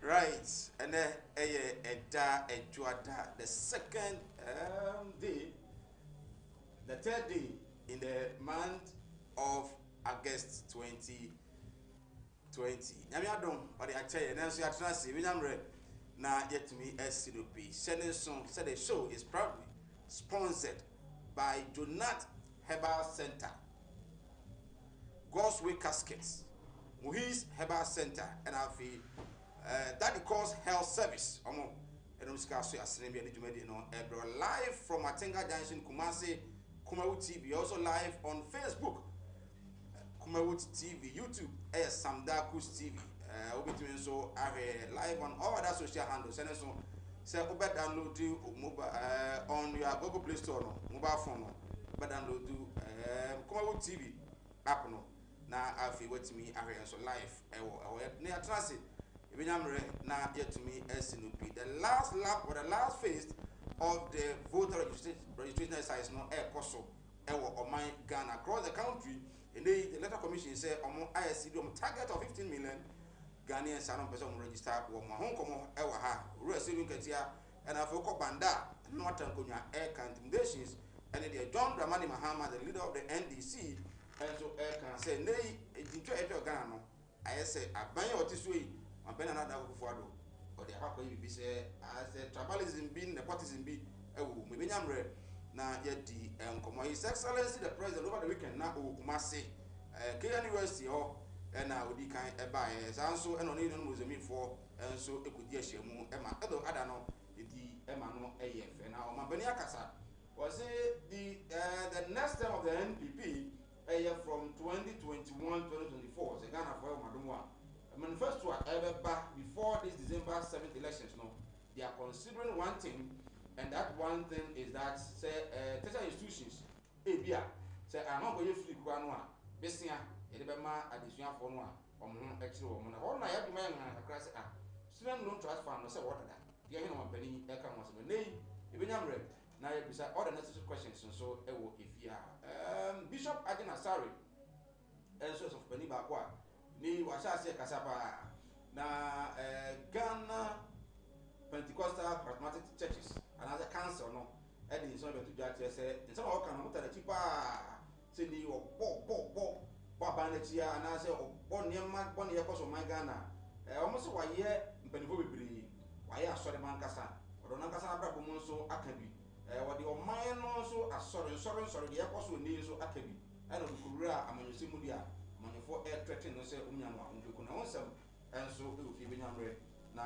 Right, and then a juada, the second day, the third day in the month of August 2020. Nyamiadom, or the Achay, and answer at Nasi, William Red, now yet to me as CDP. Sending song said the show is proudly sponsored by Donat Herbal Center, Gosway Caskets, Muhis Herbal Center, and I'll feel that calls health service. And Oscar Asremi and Jumedi no Ebro live from Matenga Junction, Kumasi, Kumawu TV, also live on Facebook, Kumawu TV, YouTube, Samdakus TV. Between so are live on all other social handles. And so say Uber download do mobile on your Google Play Store no mobile phone no. Uber download do Kumawu TV app no. Na afi with me are so live. Ne atrasi. Na yet to me SNP. The last lap or the last phase of the voter registration exercise no air coso or my Ghana across the country. And the letter commission said ISC target of 15 million Ghanaians are person register or my home come ha receiving Katia and I forgot Banda not Ankonia air intimidations and the John Dramani Mahama, the leader of the NDC, and so air can say nay a Ghana. I say a banner or this way. I'm been another before or the Hako be say as a tribalism being the partisan be maybe I'm red now yet the His Excellency the President over the weekend now Kumasi K University or and now the kind of buy and so and only was a mean for and so it could yes you Emma other I don't know the Emma no AF and now Mabania Kasa was the next term of the NPP from 2021 2024 the Ghana for Madumwa manifesto ever back before this December 7th elections, no, they are considering one thing, and that one thing is that say tertiary institutions, ABA, say I'm not going to free Kwanwa, Bessia, Edema, additional for one, or extra woman. All I have to man a class, student loan trust fund, no say what that. The end of penny, Eka was a name, even I'm red. Now, beside all the necessary questions, and so if you are Bishop Agena Sari, and source of Penny Bakwa. Ni washasi kasapa na Ghana Pentecostal Charismatic Churches and as a council no edi so be to judge say in some of can muta the chipa say ni o bo ba na chia and as o bo niam bo ne yakoso man Ghana almost wa ye mpanifo bebre wa ye asore man kasa o don kasa abra bo so akabi wa de o man no so asore de yakoso ni so akabi and o kurura amanyose mu dia for air threatening no say umnyama kuna wonsam and so it will be now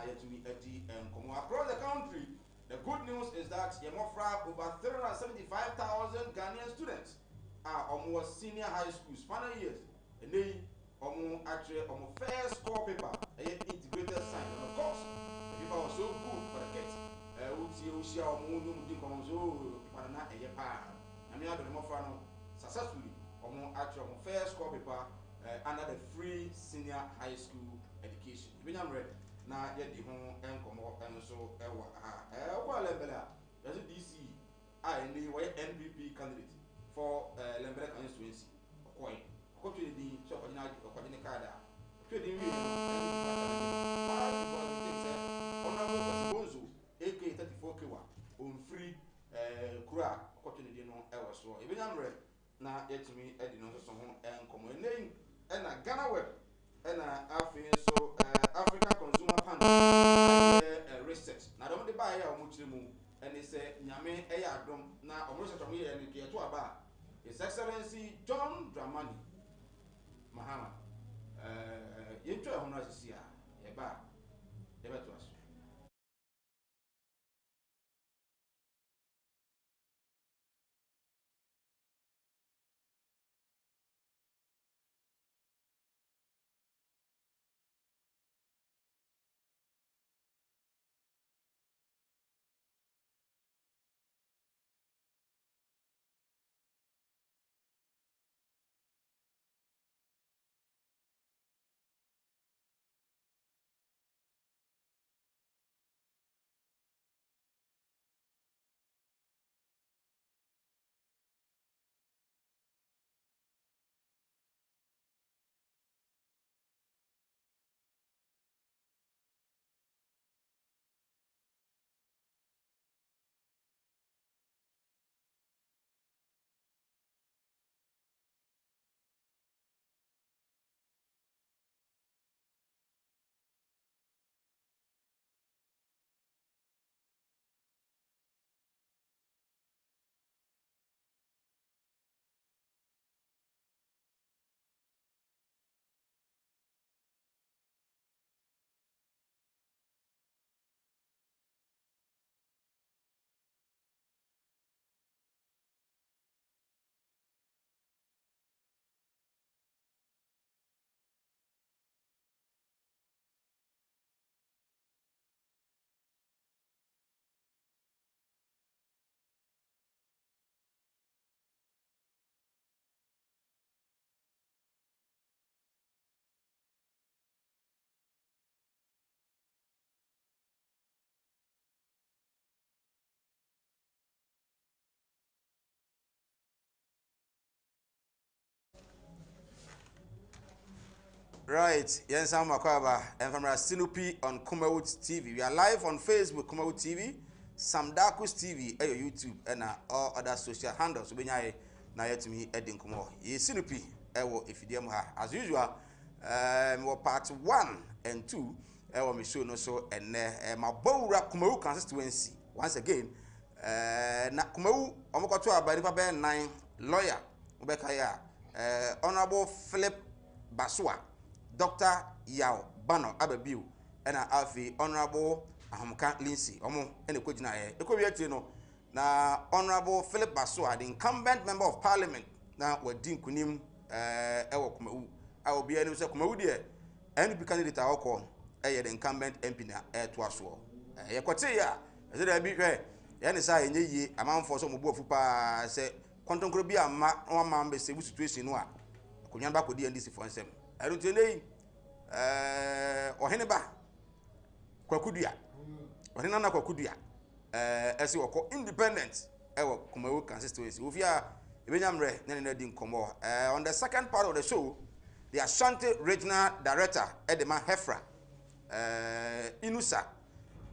yet to me and come across the country. The good news is that Yamofra over 375,000 Ghanaian students are almost senior high schools final years and they almost actually almost fair score paper integrated science and of course the people were so good for the kids successfully actually fair score paper under the free senior high school education. Even I'm ready now, yet the home and come up and so there's a DC, I need NPP candidate for Lembele constituency. Coin, the so Canada, trading Honorable AK 34 Kiwa on free Kura, opportunity no ever so. Even I'm ready now, yet to me, Eddie knows some and come name. And a Ghana web and so African consumer panel research. Now don't they buy a muchimu and they say Nyame Ayadom now almost from here and get to about His Excellency John Dramani Mahama. You try on us here, to us. Right, yes, I'm Makwaba, and from Sinupi on Kumawood TV. We are live on Facebook, Kumawood TV, Samdakus TV, YouTube, and all other social handles. So, na yet me Edin Kumo. Ye Sinupi, if you as usual, part 1 and 2, me show no so, and my Bowra Kumawu constituency. Once again, na Kumawu, Omokoto Abanipa 9 lawyer, Ubekaya, Honorable Philip Basua. Dr. Yao Bano Ababiu and Alfie Honorable Ahamka Lindsay Omo and the Kujina Ekobiatino na Honorable Philip Basua, the incumbent member of parliament now we're Dean Kunim Ewo Kumawu. I will be any Kumawu dear and be candidate alcohol the incumbent MP na Twaso. Yakotea is it a bit rare? Yanisa in ye amount for some Fupa say Quantum could be a one man be situation no Kunyamba could be NDC for himself. I don't know. Oheneba Kwakudia. Ohenana Kwakudia. As you call independent. Kumawu constituency. Ufia Ebenyamre Nene Din Komo. On the second part of the show, the Ashanti Regional Director Edema Hefra Inusa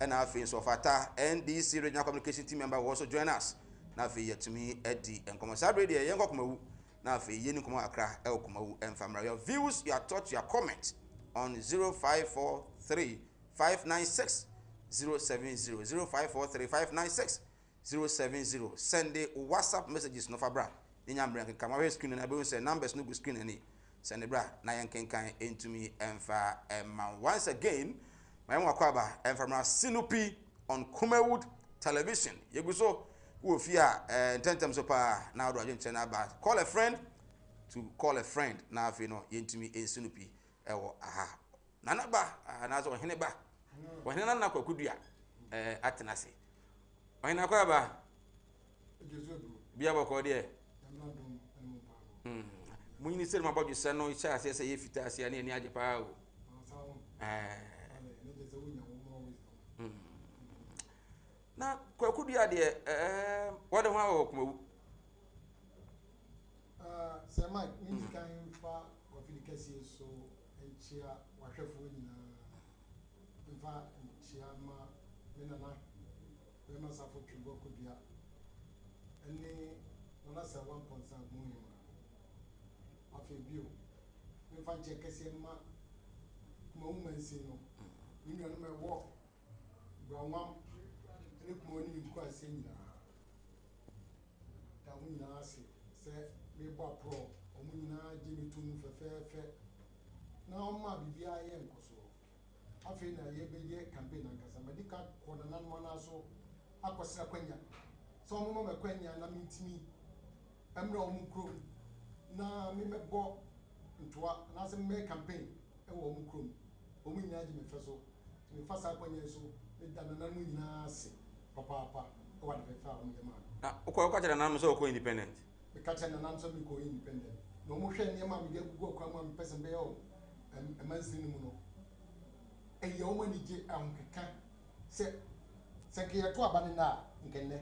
and our friends of Ata NDC Regional Communication Team member will also join us. Now for you to me Eddie and Commercial Radio Young Kumawu. Now for Yeni Kuma Accra Kumawu and family. Your views, your thoughts, your comments on 0543 596 070 0543 596 070. Send the WhatsApp messages no fabra. Ninyambre can come away screen and I will say numbers no good screen any. Send the bra Nayan Kenkai into me and fa once again. My own Wakwaba and from Sinupi on Kumawood Television. Yeguso who fear and 10 times up now do I call a friend to call a friend now if you know into me in Sinupi. Aha. Nanaba, Nazo Heneba. When Nana Kokudia, Atenasi. When Nakwaba, Biaba Cordia. When you said about your son, no chance, yes, if it has any Ajapao. Now, Kokudia, dear, what am I? Sir Mike, you can far of the so. Chia wahwefo nyina mfa chia ma menana be masafo twego kodua ene nona sa 1.5 million afi bio mfa nche kese ma kuma umansi no nyina no mewo gwanwam ene kuma oni nko ase nyina ta mu nyina ase se me bo pro omu nyina je bitum fefefe na ọma bibia ye nkoso afi na ye beye campaign ankasa medika kona nan mona so akosira kwanya so ọmọ me kwanya na mitimi emra omukrom na me mebo ntoa na se me campaign e wo omukrom omu nyina agi me feso me fasa kwanya so me dana nan mu nyina ase papa e wa de fa omu jema na okwa kachara nan so ko independent me kachara nan so me ko independent no mo hwe ne ma me de gugu okwa ma me pese be yo emansin mu no eye o mani je ankeka se ke yato abane na nkenne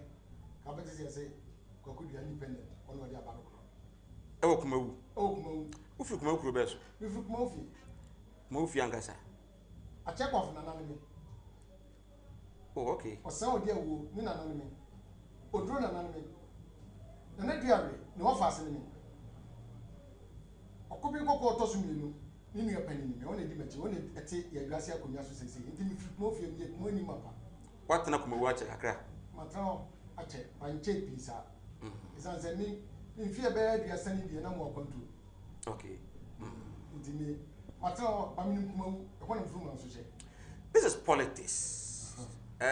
ka bete se Kwakudia independent ono de abane ko ewo Kumawu ufi Kumawu kuro beso mi fu Kumawu fi ankasa a check off na nanime oh okay o san odi awu ni na nanime oduro na nanime na duare ni wo fa ase ni okobi kokko otosu mienu ninu ya panini me wona di machi wona ete ya gwase akonya so sese nti mi fi mo fi mi ko ni mapa what na Kumawu ache akra matra ache panche pisa isa se mi fi e be aduasa ni die na mo control okay nti mi matra ba mi Kumawu e ko na fu man so che this is politics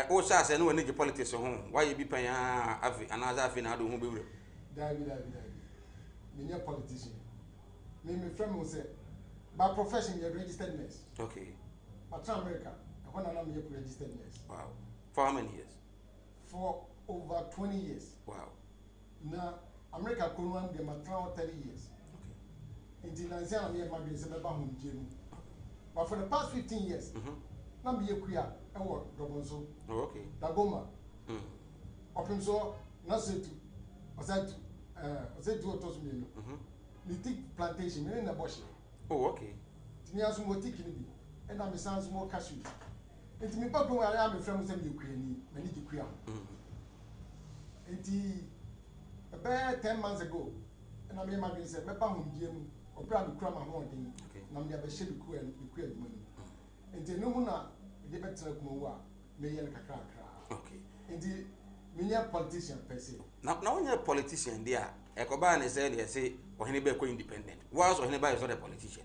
o sha se no ni politics ho why you be pan ya afi anaza afi na do ho bewure david me nya politician me friend mo say by profession you're registered nurse. Okay. At America, when I'm registered nurse. Wow. For how many years? For over 20 years. Wow. Now, America could run them at 30 years. Okay. In the Nancy, I'm here, my business, but for the past 15 years, I'm here, I work, Robinson. Oh, okay. Dagoma. Open so, not say to, was that to me, Plantation, in the bush. Oh, okay. tini aso mo tikini bi and I'm a sans more cashew. And to me, Papa, I am a friend with Ukraine, many to Kuya. And about 10 months ago, and I made my business, my pound Jim, or probably cram a morning, and I'm never shed the queer money. And the Numuna, the better Moa, may and crack. Okay. And the many politician per se. Now, when you're a politician, there, Ecoban said, they say, or anybody independent. Was or anybody is not a politician.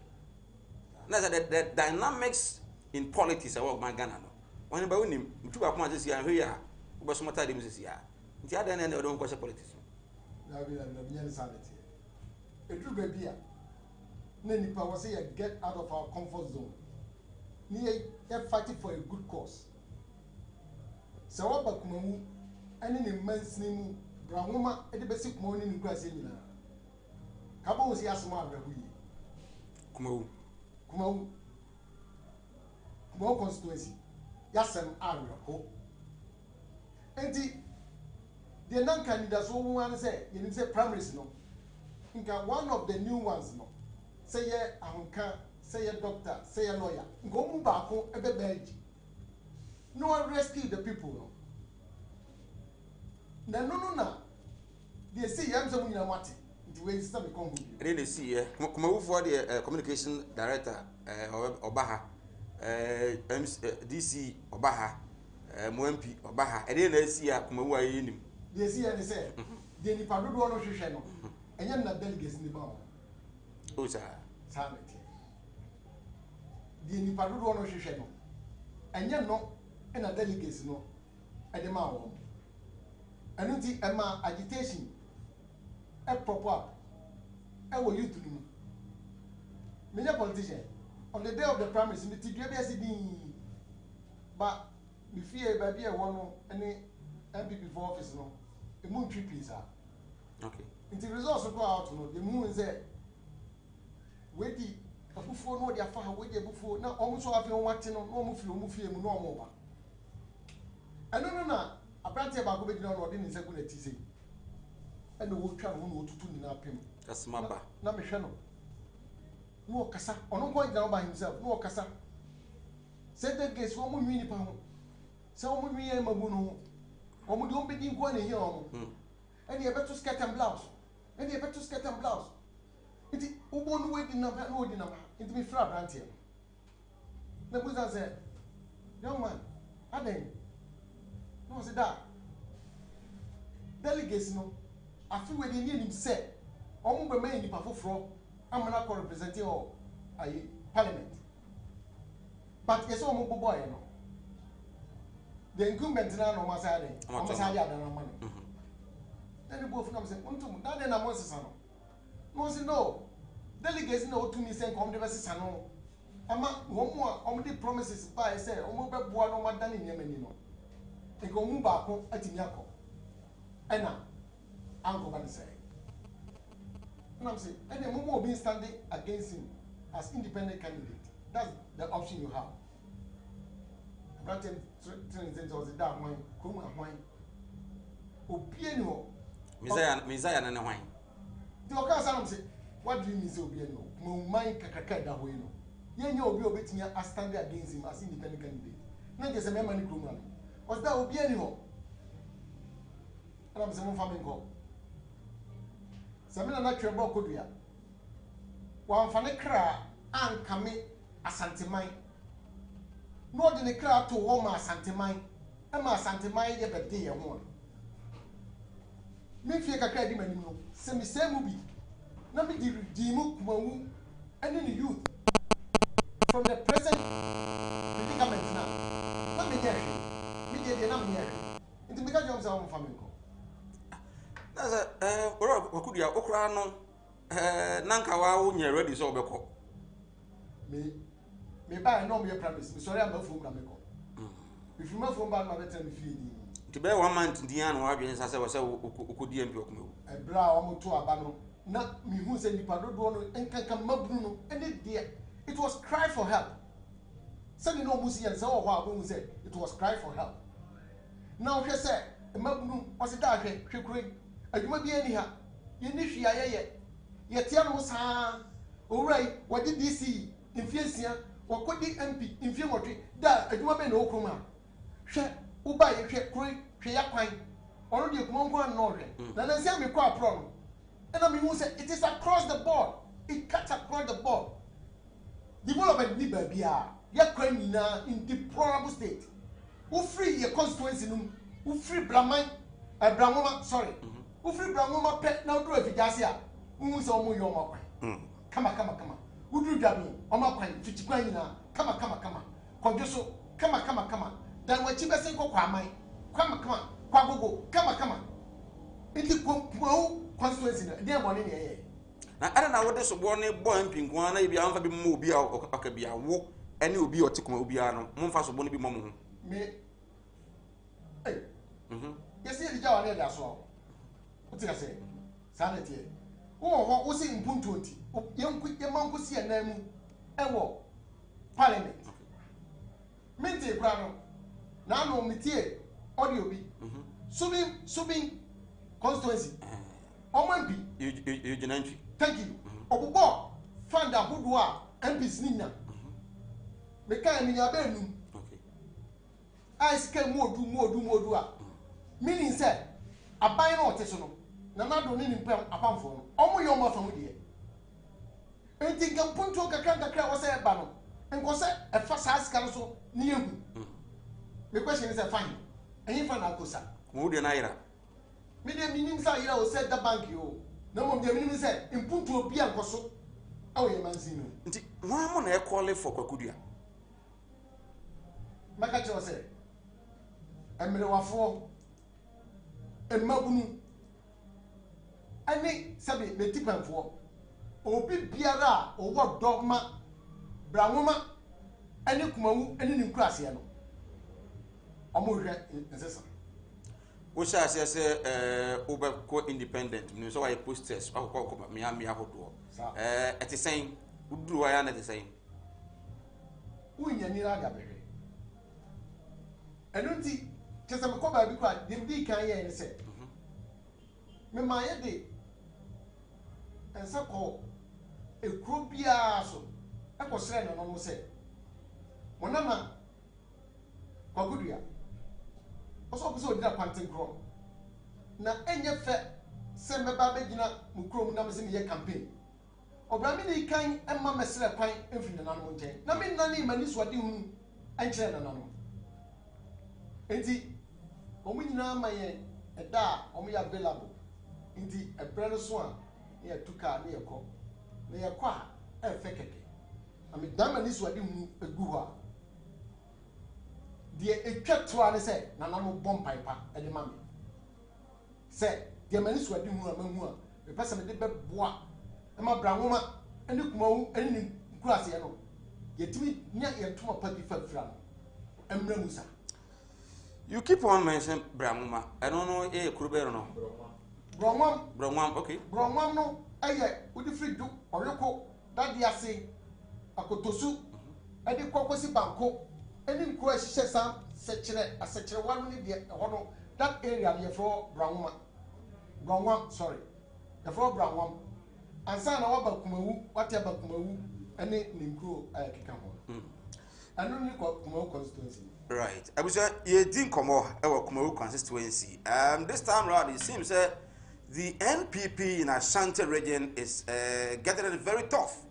That's the dynamics in politics. I work my Ghana. When about him, two are this year, here, but some time this year. The other end, I don't question politics. Now we are the sanity. A true baby. Many power say, get out of our comfort zone. Near fighting for a good cause. So, what about Kumu? Any immense name, Brahma, and the basic morning in Brazil. Kabo was Yasma, Kumu. Kumo constituency. Yasem area ho. And the non-candidates who want to say, you say primaries no. Inka one of the new ones no. Say ye ahunka, say ye doctor, say ye lawyer. Go move back home ebe beji. No one rescue the people no. No. They say yam some nyina mate. And then they see, come for the communication director, Obaha, DC Obaha, Mwempi Obaha, and then they see a Kumawa in him. They see and they say, they need to do one of your channel, and you're not delegates in the bar. Oh, sir. Sanity. They need to do one of your channel, and you're not in a delegates no at the mouth. And it's a agitation. A proper, I will you to do. Many politician on the day of the primaries, me but me fear baby one any MPP for office no, the moon trip is okay. Until the results go out, no, the moon is there. Wait, a before no, they are far away before now. Almost so I feel watching on almost no more. I don't know. Apparently, about going down or didn't say good at TC. And the world travel who to tune in our pim. That's Mamba. Not Michelle. No Cassa, or no going down by himself, no Cassa. Said that guess one more mini pound. Some would be a mabuno. Or would you be one here? And you better scatter blouse. And you better scatter blouse. It is one way in number, no dinner. It be flat right here. The Buddha said, young man, I then. No, say that. Delegates no. I feel when they need him say, I'm going to make him I'm not representing all parliament. But yes, I'm a boy, you know. The incumbent now on my side, on my side, and money. Then the both come and say, now then I'm also son. No, say no. Delegates know to me saying, come to us, son. I'm not one more on the promises by say, I'm going to boy no more than in Yemen. They go move back home at Yako. And now. Uncle Van say. And I'm saying, and then Momo being standing against him as independent candidate. That's the option you have. But then, was a dark wine, Kuma wine. Opieno. Messiah and wine. The Ocasam say, what do you mean, Opieno? No mind Kakaka that way. Yen you will be me as standing against him as independent candidate. Not just a memory Kuma. Was that Opieno? And I'm saying, farming call. Samina na twebo kodua wa mfane kra ankame asanteman no de ne kra to wo ma asanteman e ma asanteman ye bede ye ho me fie kakra di manim no se me semu bi na me di mu kumawu ene ne youth from the present predicament na me ye me de na me ye nti me ka jom sa wo mfame ko. That's a Wakudia Okrano Nankawa, you're ready so beko. Me buy no me promise. Me sorry I'm not from Rameko. If you not from bad, my better me feed. To bear 1 month, Diana, Wabians, as I was Ukudi a bra almost to a banner. Not me who said you pardon and can come up Bruno and it dear. It was cry for help. Suddenly no Musi and so who said it was cry for help. Now she said, a mabnu was a dark you may be anyhow. You need to yet. Yet, Tiano, sir, all right, what did you see? infiesia wakodi MP infie motwe da adwuma be na okoma hwe uba ye hwe yakwan ono de kuma nko an no hwe na nansi amekọ apro no and I mean, it is across the board. It cuts across the board. Development ni babia. Ya crime in deplorable state. Who free your constituency who free Bramoma, sorry. Who free Bramoma pet now do if Jasia. Who so mu your Come. Who do that mean? Oma Quine, Fichquina. Come. Conjuso, come. Then what you best say, come. Quago, come. It will constituency dey money dey na ana na wode so bo ne bo mpinko na bi amfa bi mo obi aka bi awo ene obi otikoma obi ano momfa so bo ne bi mo mo me yes ye ja wa ne da so o ti ka say sanity wo wo si impuntu oti ye manko si na mu ewo parliament minti kra no na no mitie audio bi subin constituency Omambi, you genantry. Thank you. Obubo, Fanda Hudua, MPs Nina. Meka in your bedroom. Okay. I scale more do. Meaning, said, a buy no tesono. Nana don't need upon phone. Omo your mother from here. Anything can put to a can't was a banner. And was a fast ass council near you. The question is a fine. And you find out Cosa. Moody and Ira. Media meanings are you said the bank you. No more the meaning said, in Punto Biancoso. Oh, you man see me. One more call for Kokudia. Makacho said, and Mewafo and Mabunu. I make Sabi the tip and for. Obi Biara or what dogma, Bramoma, and Kumu, and in Crasiano. Almost necessary. We shall say, over independent, so I posters, I'll call Miami Ahodo. At the same, who do I am at the same? Who in Yanira Gabriel? I don't see just a cover because the big can say. Me my day and so called a crupia so I was saying on almost said. One nama Kogudia. Also, did a panting grow. Now, any fair, send me Babagina, Mukrom, Namazin, your campaign. Or Bramini kind and Mamma Sella Pine, infinite mountain. Namin Nani Manis what you and Chen and Nano. Indeed, Omina my a da, Omi available. Indeed, a brother swan near Tuka near Co. Near Qua, a fekeke. I mean, Damanis what you a gua. The equator say, Nanamo bomb piper at the mammy. Say, the manis were doing a the person did bois, and my brown woman, and look more any grassiano. Yet me near your two puppy for fram. And Ramusa. You keep on mentioning Bramuma. I don't know a Crubero. Bromwam, okay. Bromwam no, I yet would the free do or Yoko, that they are saying, a cotosu, and the cocosi banco. Any question, such a one that area near for Brown, sorry, the floor Brown, and son about Kumu, whatever Kumu, and Nimku, I can come. I don't know Kumu constituency. Right. I was you didn't come over our Kumu constituency. This time around, it seems the NPP in Ashanti region is getting it very tough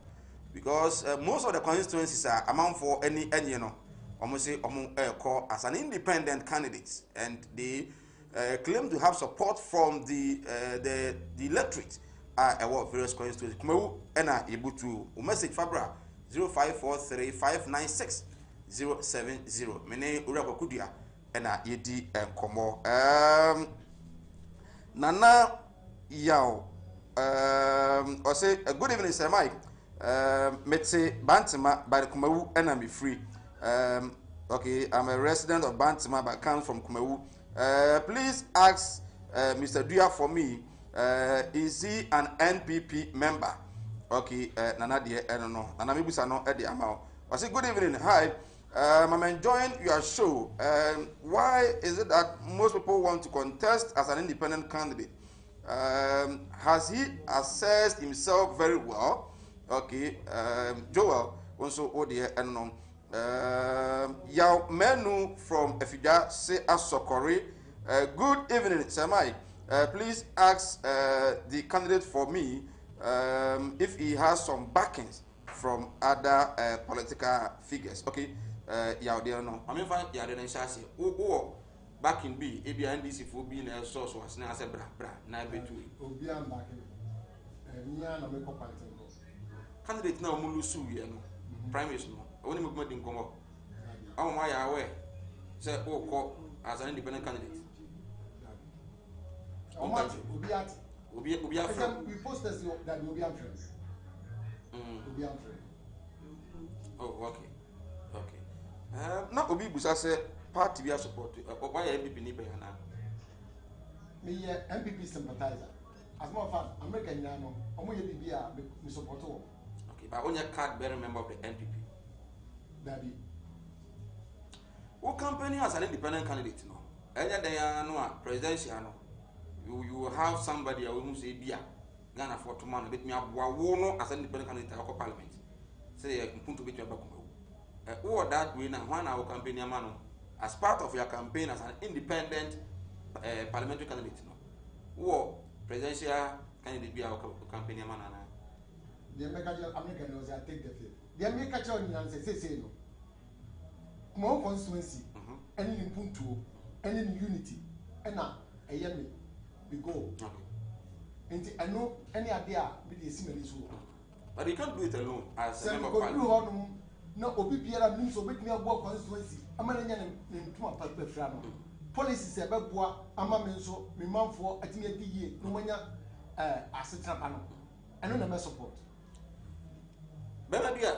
because most of the constituencies are amount for any you know. Almost say call as an independent candidate, and they claim to have support from the electorate at various constituencies. Kumewu ena able to message Fabra 0543-596-070. Mene ura Kokudia ena yedi komo. Nana Yao or say good evening, Sir Mike. Metse Bantima by the Kumewu ena me free. Okay, I'm a resident of Bantima but come from Kumewu. Please ask Mr. Duya for me. Is he an NPP member? Okay, Nana dear, I don't know. Nana Mibusa no Eddie Amao. I say good evening. Hi. I'm enjoying your show. Why is it that most people want to contest as an independent candidate? Has he assessed himself very well? Okay, Joel. also odie ennom Yaw Menu from Efija say Asokori. Good evening, Samai. Please ask the candidate for me if he has some backings from other political figures. Okay, Yaw there no. I mean, yeah, then Shasi. Oh, backing B, ABNDC for being a source was now as a bra, na between. Obian backing. Niana make up Candidate now Mulusu, Prime Minister. Only movement in Congo. Oh, my aware. Say, oh, call as an independent candidate. We posted that will be unfair. Will be unfair. Oh, okay. Okay. Now, Obi Busa say, party we are supporting. Why MPP Nipe now? Me, MPP sympathizer. As a matter of fact, American Yano, we support all. Okay, but only a card bearing member of the NPP. Daddy. What company as an independent candidate? No, any day no presidential no. You will have somebody who say Bia Ghana for tomorrow. Let me have one as an independent candidate for parliament. Say I to be to back. Who that way now? One our campaign man as part of your campaign as an independent parliamentary candidate. No, who presidential candidate be our campaign man. The American knows I take the field. The American and say no. More constituency, any in Puntu, any in unity, and now a yemi, we go. And I know any idea with the similar issue. But you can't do it alone as a member of parliament. No, Obipiera means to make me a work constituency. I'm a man in Tuma Palpefrano. Policies a babua, a mamenso, me mum for a year, no mania as a trampano. I don't have support. Benadia,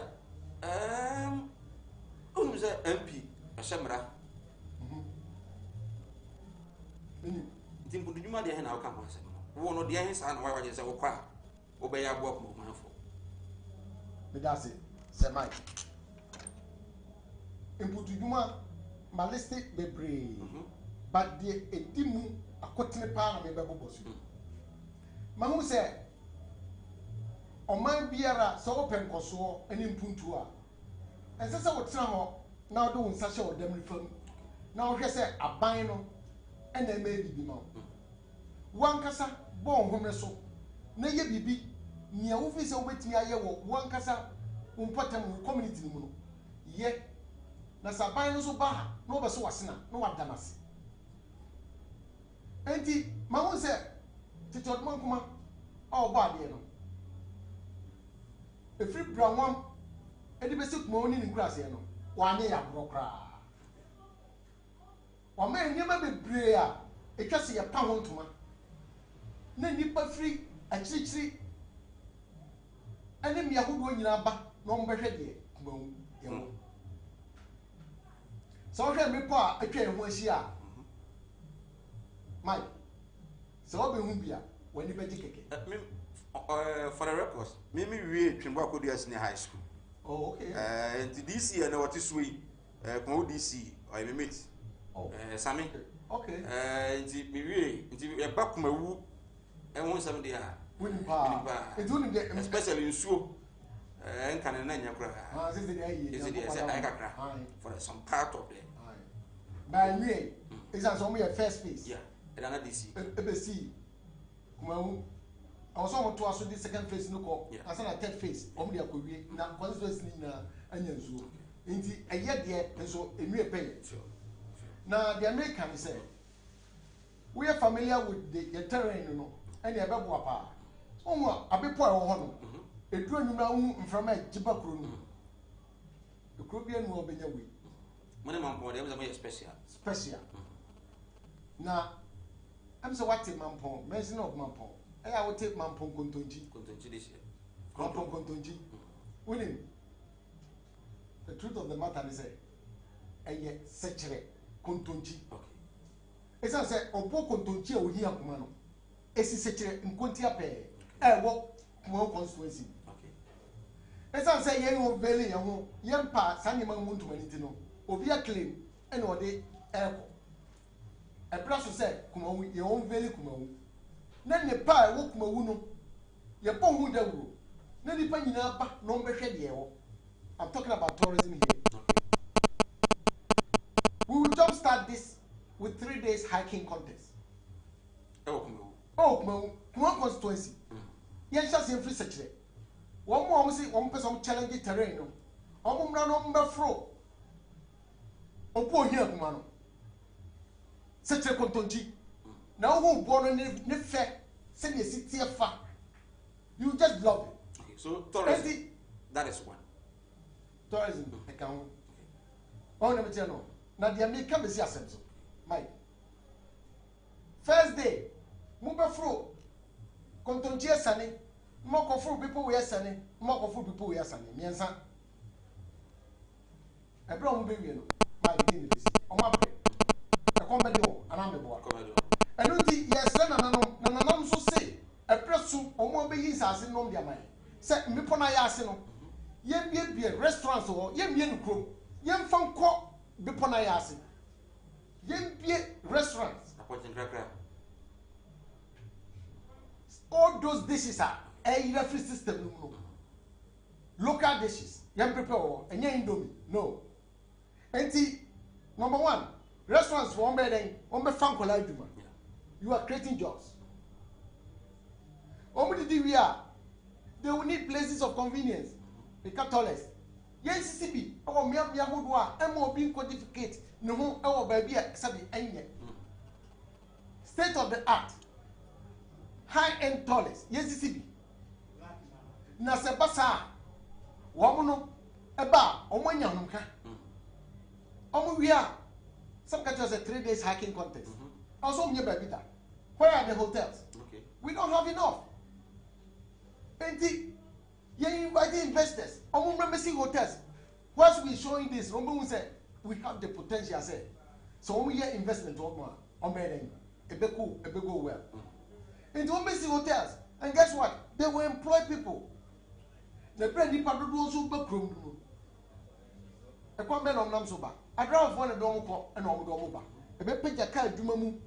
who's a MP, a Shamra? Think you might have come. One of the ends and why is our cry. Obey our work more for. But that's it, Sir Mike. In Putujuma, Malistic be brave, but the Edimu, a cotton pan of a bubble. Mamu said, on my beera, so open Koso, and in Puntua. And since I would somehow now doing such a them reform, now he said a bino and then maybe be more. One casa, born home so. Nay be near office with me, I one casa, important community. Yet, Nasabino so bah, no baswasna, no what damas. Auntie, Mamma said, Tito Monkuma, oh, body. A free brown one. Edi basic morning in grass, you know. One year, brokra. One man never be prayer. A cassie a pound to man. Then nipper free, a tree. And then me a good one in our back, no better yet. So I can be poor, I can't once year. Mike, so I'll be Humbia when you better kick it. For the records, maybe we Chimbako Dias in high school. Oh, okay. And this year, what is we, DC, I meet. Sammy. Okay. And the back my woo, and 170. Winning power. It's only the especially in Sue. And can I cry? Is it I cry for some part of it? By me, it's as only a first piece. Yeah, and another DC. ABC. I was on to us the second phase, no call. As a third phase, only a could be now constituency and Yanzu. Indeed, a year there, and so a mere pay. Now, the American said, we are familiar with the terrain, you know, and the Ababuapa. Oh, a bit poor honor. A drone now from a Jibakuru. The Caribbean will be away. Minimum point, there was a very special. Now, I'm so what Mampon, mention of Mampon. I will take Mampon Contonji this year. Mampon Contonji. Winning. The truth of the matter is a yet such a Contonji. Okay. As I said, Opo Contonji or here, Kumano. As is such a Contia pay. I walk more constituency. Okay. As I say, young belly, young pa, Sanyaman Muntu Manitino, Ovia claim, and what they air. A plus said, Kumawi, your own belly Kumawi. Then the pie walk my wound. Your pong would have. Then the penny up, no better dear. I'm talking about tourism here. We will jumpstart this with 3 days hiking contest. Oh, Kumawu constituency. Yes, just in free section. One more, one person challenge terrain. Omumra fro. Opo here, Kumano. Such a contonji. Now, who born in the fair, send a city of fun. You just love it. Okay, so tourism, that is one. Tourism, account. Oh, never tell no. Now, the American is yes, Mike. First day, Mumba fro. Contonji sunny. Mock of food people we are sunny. Mock of food people we are sunny. Miansa. A brown baby, my dignity. On my bread. A comedy, and I'm the boy. I don't think yes, Nanam so say. A person or more beings as in Nombia mine. Set Mipona Yasino. Yen be a restaurant or yen be a crew. Yen fun cock Bipona Yasin. Yen be restaurants. All those dishes are a referee system. Local dishes. Yen prepare and yen indomie. No. And number one, restaurants for one bed, one bed fun collide. You are creating jobs. They will need places of convenience. The Catholics. Yes, CCB. Our Mia Hudwa, MO being codificate. No, our baby, Sabi, state of the art. High end toilets. Yes, CCB. Nasabasa. Wamuno. Eba. Omanyanumka. We are. Some countries a 3 days hiking contest. Also, near Babita. Where are the hotels? Okay. We don't have enough. And you invite investors. Remember see hotels. Whilst we showing this, Rombo said we have the potential. Say, so when we get investment on Medellin, a go well. And when we see hotels, and guess what? They will employ people. The brand new people also back room. A comment on Namsoba. I drive one of them and on Domoba. A bit pay your car, Dumamu.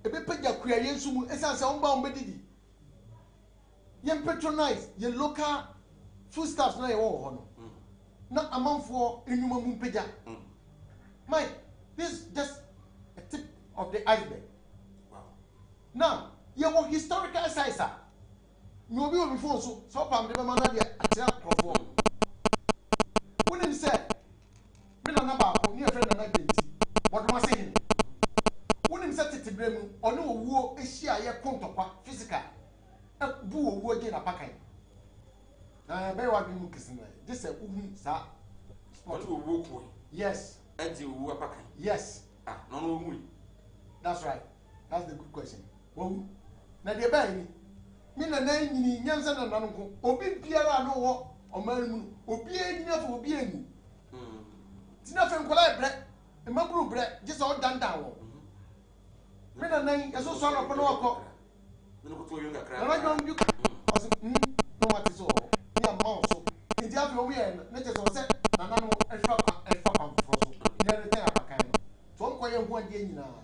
A bit pay your creation, sumu, as I say, Medidi. You patronize your local foodstuffs na your honor. Not amount for inhuman peja. Mike, this is just a tip of the iceberg. Wow. Now, you have historical size. You will be before so palm the man at a perform. When he said, "Been a number of near friend and I did." What was saying? When he said to Bremu, or no war is she a counterpart physical. Boo again a packet. Very well, be kissing. This a woman, sir. Yes. Yes. No. That's right. That's the good question. Well, now the baby. Mina name, Yansan and Nanko, Obi Pierre, no war, or Melmoon, Obi enough will be any. It's nothing collect bread, a mumble bread, just all done down. Mina name, as so sorry upon our cock. I don't you no what is all. Yeah, also. In the other way, let us all say, Nanano, a fuck from Frozen. Never tell a kind. So I'm quite one day now,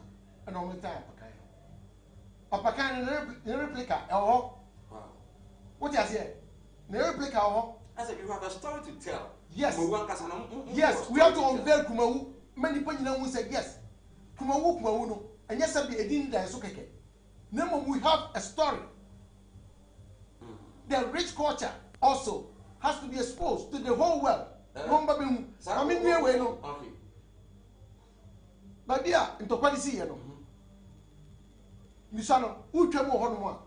and only time a pacan in a replica. Oh, what is it? The replica. I said, you have a story to tell. Yes, yes, we have to unveil Kumawu. Many people said yes. Kumawu, and yes, I'll be a din that is okay. Number we have a story. The rich culture also has to be exposed to the whole world. I mean, we know. But yeah, into quality, you know. Misano, who came on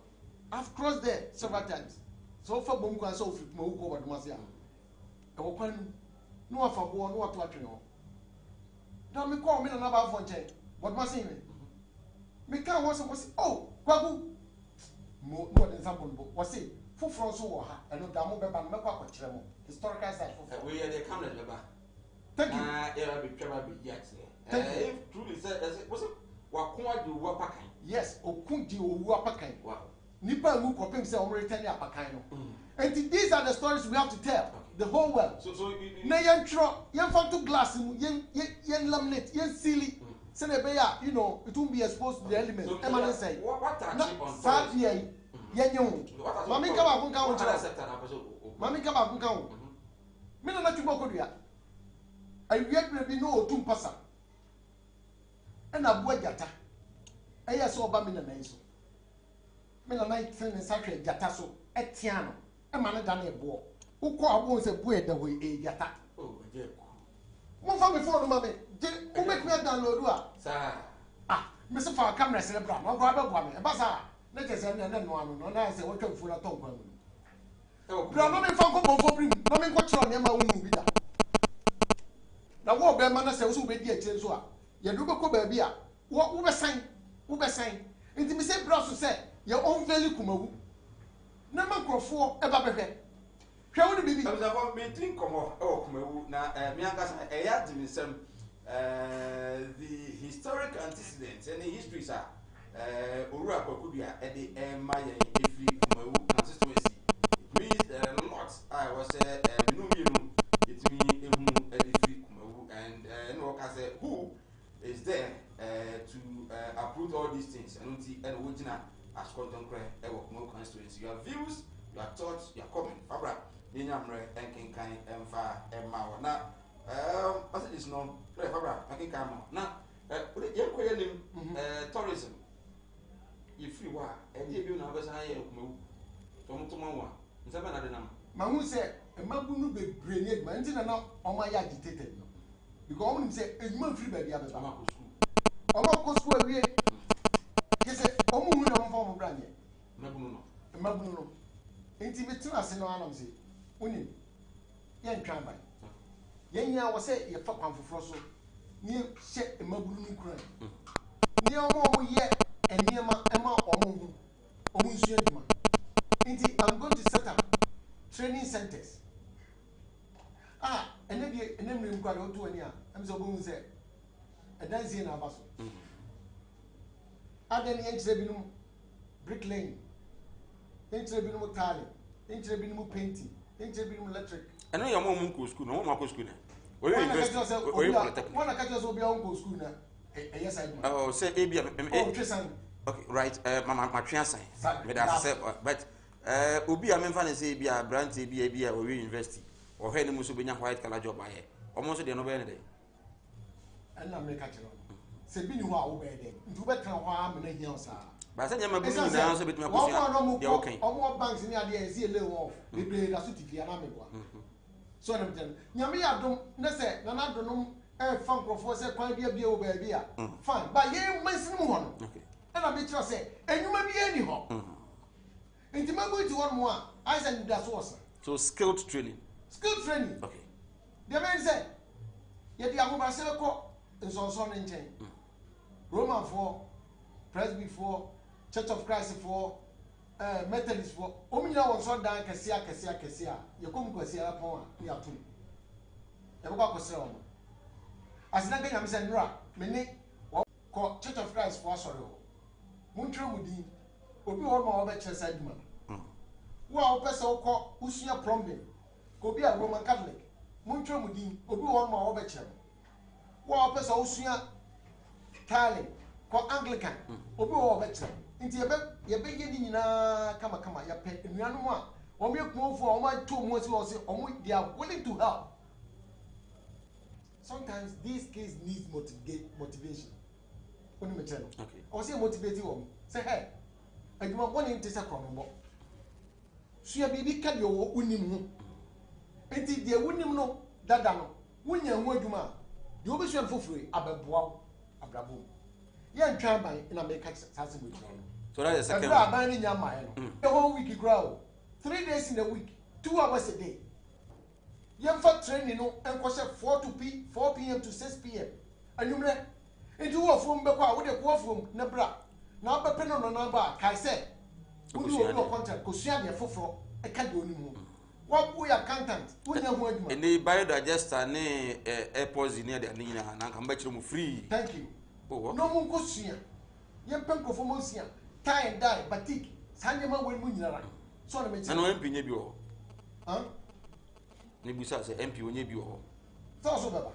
I've crossed there several times. So far, Bungo and so Moko and Masia. No, for one, no, to you. Now, me call me another phone check. What must he mean? Me can't want to say, oh, Kwabu. More than some was it. Full France or her, and no Damu Baba Mako Chemo. Historical side for we are the camera. Thank you. I'll be probably yes. If truly said, was it what do Wapakan? Yes, or Kunji or Wapakan. Wow. Nipa who coping say already tell you Apakano. And these are the stories we have to tell the whole world. So na yan tro, yan to glass, yan laminate, yan silly. Senebeya, you know, it won't be exposed to the elements. So, Emma say, what are you on Saturday? Yan, Mammy come up and count. Mammy come up and count. me na tubo kodua awia bere bi no otum pasa na abu agata eya so oba me na nan so me na nan tin sa hwe jata so etia no e ma ne da na ebo ukọ abo se bu e da ho e jata oh je mo fa me phone ma me je u make me download sa me se fa camera cerebral no gwa be gwa me e ba sa na je se na no anu no na se wo twa fu na ton kwa mu bra no me fa ko bo fo brim no me ko chiro ne ma wu bi da na wo be ma na se wo so be di akire so a ye do be ko ba bi a wo be san nti me se bra so se ye on veli kumawu na ma krofo e ba behwe hwe wo ni bibi abza me tin komo e wo kumawu na me anka e ya di misem the historic antecedents and the histories are Orua Kwakudua and the Maya Ifri Kumawu constituency. It means a lot. I was a Minumino, it's me, Ifri Kumawu, and who is there to approve all these things and Wujina as content constituency. Your views, your thoughts, your comment. Fabra, Ninyamre, and Kinkai, and Fa, and Mawa. Now, as it is known, Fabra, I can come now. Tourism. If you are, and if you know, I am Tomawa. Mamu said, a Mabunu be brilliant, man, and now on my agitated. Because I say, a man free by the other Amako school. Amako school, we said, Omu no form of brand. Mabuno. Intimate us in our say, Winning. Yan Tramby. Yan was say, you fuck one for Frosso. Near set a Mabunu cry. Near more yet, and near my Emma or Omu. I'm going to set up training centers. And then we got to an year. I'm so going to say, a dance in our vessel. Add any intrabinum bricklaying, intrabinum tiling, intrabinum painting, intrabinum electric. I know your mom school, no more school. One of us will be on school now. Yes, I do. Oh, say ABM. Okay, right. My fiance. But Obi, I'm in say be a branch, be a university, or head must be a white color job by it. Almost the November day. And I'm making it. Say, be you are over there. You better harm in a house. But I said, I'm a good answer between my okay. Or more banks in the idea, see a little off. We play the city and I'm so I'm telling you, I don't necessarily, I don't know, a funk of force, a quite be a baby. Fine, but you must one. And I bet you say, and you may be anyhow. And you may go to one more. I said that's awesome. So skilled training. Skilled training. Okay. The man said, yet the Abu and so in chain. Roman 4, Presby 4, Church of Christ 4, Methodist 4. Omina was so down Cassia. You come to see a poem. You are two. You walk with Selma. As nothing I'm saying, many Church of Christ 4 sorrow. Montreal Mudi, Obi or more over Chesed man. Well, person called Usia Plumbing, go be a Roman Catholic. Montreal Mudi, Obi or more over Chem. Well, person Usia Tiling, called Anglican, Obi or better. Into your big in come, your pet in Yanua, or milk more for my 2 months or they are willing to help. Sometimes these kids need motivation. Okay. Or say motivating them. Say, hey, I do not want him to say, so your baby can your winning. And if they wouldn't know that, when you're going to man, you'll be sure for free. Ababoa, Abrabo. Young tramp in a make assassin with you. So that is a man in your mind. The whole week you grow 3 days in a week, 2 hours a day. Young for training and was 4 p.m. to 6 p.m. And you may. And you are from Baqua with a war from Nebra. Now, but pen on a number, I said, who do no contract, because she had a full I can't do anymore. What we are content, we know what you and they buy digester near airports near the Nina and I come back to them free. Thank you. Oh, no one goes here. Young Penco for Mosia, tie and die, batik, Sandema when we are. So I mentioned no MP near you. Huh? Nebusa say MP when you are. So also,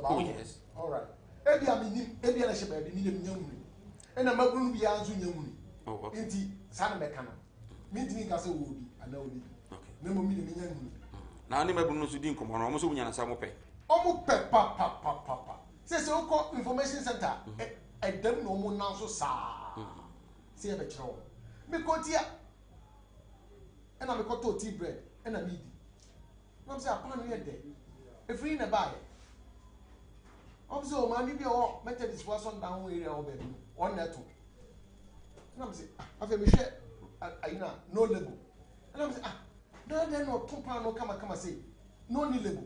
oh, yes. All right. Ebi a ship ebi ni nyamuni e na mabrunu bia anzu nyamuni enti sana meka no mintimi ka se wo bi ana wo bi na mo mi ni nyamuni na ne mabunu so di nkomo no omo so munya na samo pe omo pe pa se oko information center dem no mo nan so saa se e be kire wo me kotia e na me koto tea bread e na me di no say apana no ye de e free na buy obso ma bi o Methodist for son down area o be on neto na me say afa me hwe ayina no label and I'm saying no compound no come say no ni label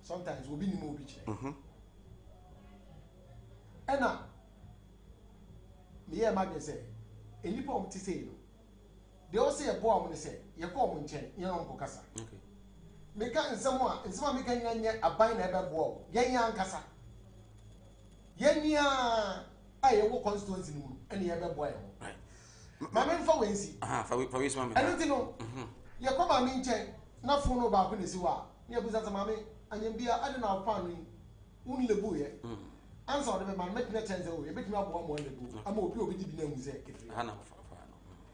sometimes we be ni mo bi che and na me hear ma say enipa o ti say no they all say a boy am say ye ko mo nchen ye no kasa okay me ka nsema me ka nyanya aban na ebe bo ye nya nkasa ye nya aye wo constituency ni mu ene ye be bo ye right mama mfa wensi fa we so mama enu ti no ye ko ma me nchen na fo no ba ko nesi wa ye bu sasa mama anyambia ade na fa no un lebu ye answer de man make na chance o ye betimi abo mo lebu ama obi di bi na mu se efiri ha na fa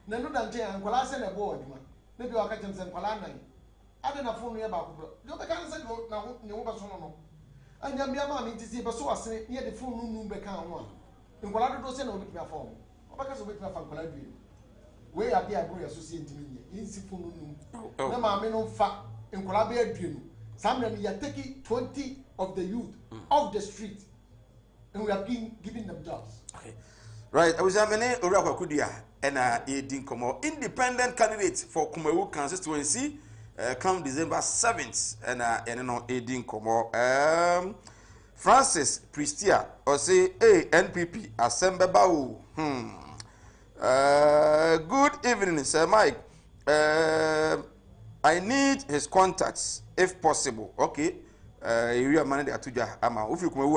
no na no dan nchen ankwala se na bo odima na bi wa ka chem se ankwala nan ade na fo no ye ba ko bro yo be kan se na ho ne wo ba so no anyambia ma me ntisi be so asene ye de fo no nu be kan ho a nkwala dodo se na obi timi afọ obaka so betimi afa nkwala due we ya bia bro ya so se ntimi nye insi fo no nu na ma me no fa nkwala be adue no Samuel, you are taking 20 of the youth off the street and we are giving them jobs. Okay. Right. I was having a Kudia and a independent candidate for Kumewu constituency come December 7th and Edin Komo. Francis Pristia or say NPP Assemble Bao. Good evening, Sir Mike. I need his contacts if possible. Okay. We are managed Atuja ama. If you come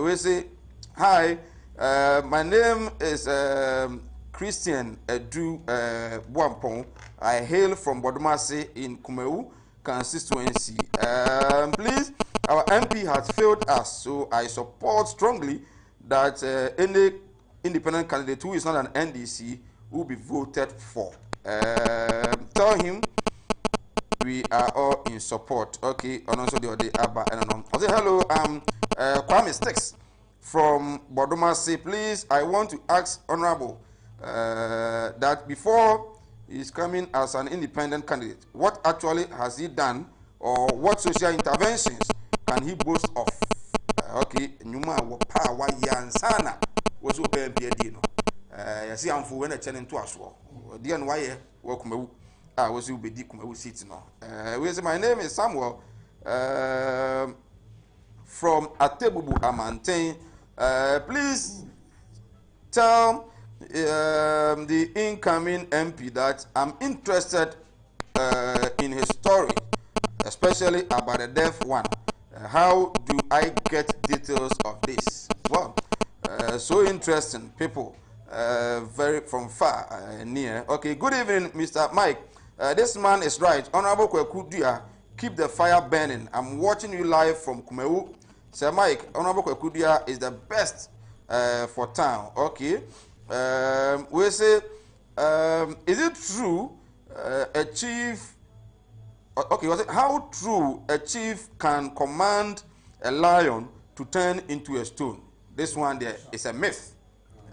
we say hi. My name is Christian Edu Buampong. I hail from Bodomasi in Kumewu constituency. Please, our MP has failed us, so I support strongly that any independent candidate who is not an NDC will be voted for. Tell him we are all in support. Okay, and also the other Abba and I say hello. Kwame Sticks from Bodomasi. Please, I want to ask Honorable that before he's coming as an independent candidate, what actually has he done, or what social interventions can he boast of? Okay, Numa wapa wa yansana was open no. You see, I'm for when I turn into us. The and why welcome. I was you be Kumewu City now. We say my name is Samuel from Atebubu Amantain. Please tell the incoming MP that I'm interested in his story, especially about the deaf one. How do I get details of this? Well, so interesting, people. Very from far near. Okay, good evening, Mr. Mike. This man is right. Honorable Kwekudia, keep the fire burning. I'm watching you live from Kumewu. Sir Mike, Honorable Kwekudia is the best for town. Okay. We say, is it true a chief? Okay, was it how true a chief can command a lion to turn into a stone? This one there is a myth.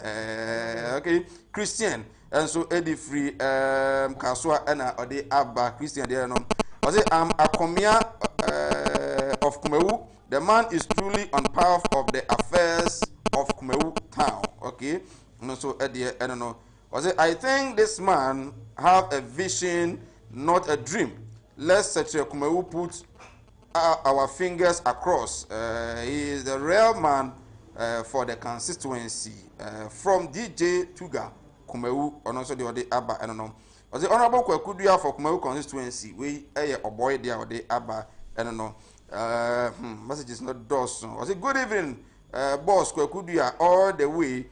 Okay, Christian, and so Eddie Free, Kaswa, and Ode Abba, Christian, there no. I say, I'm a Komia of Kumewu. The man is truly on part of the affairs of Kumewu town. Okay, and so Eddie, I don't know. I think this man have a vision, not a dream. Let's set Kumewu put our fingers across. He is the real man for the constituency. From DJ Tuga, Kumewu, and also the other Abba, I don't know. Was the Honorable Kwekudia for Kumewu constituency? We a boy there or the Abba, I don't know. Message is not Dawson. Was it good evening, boss Kwekudia, all the way.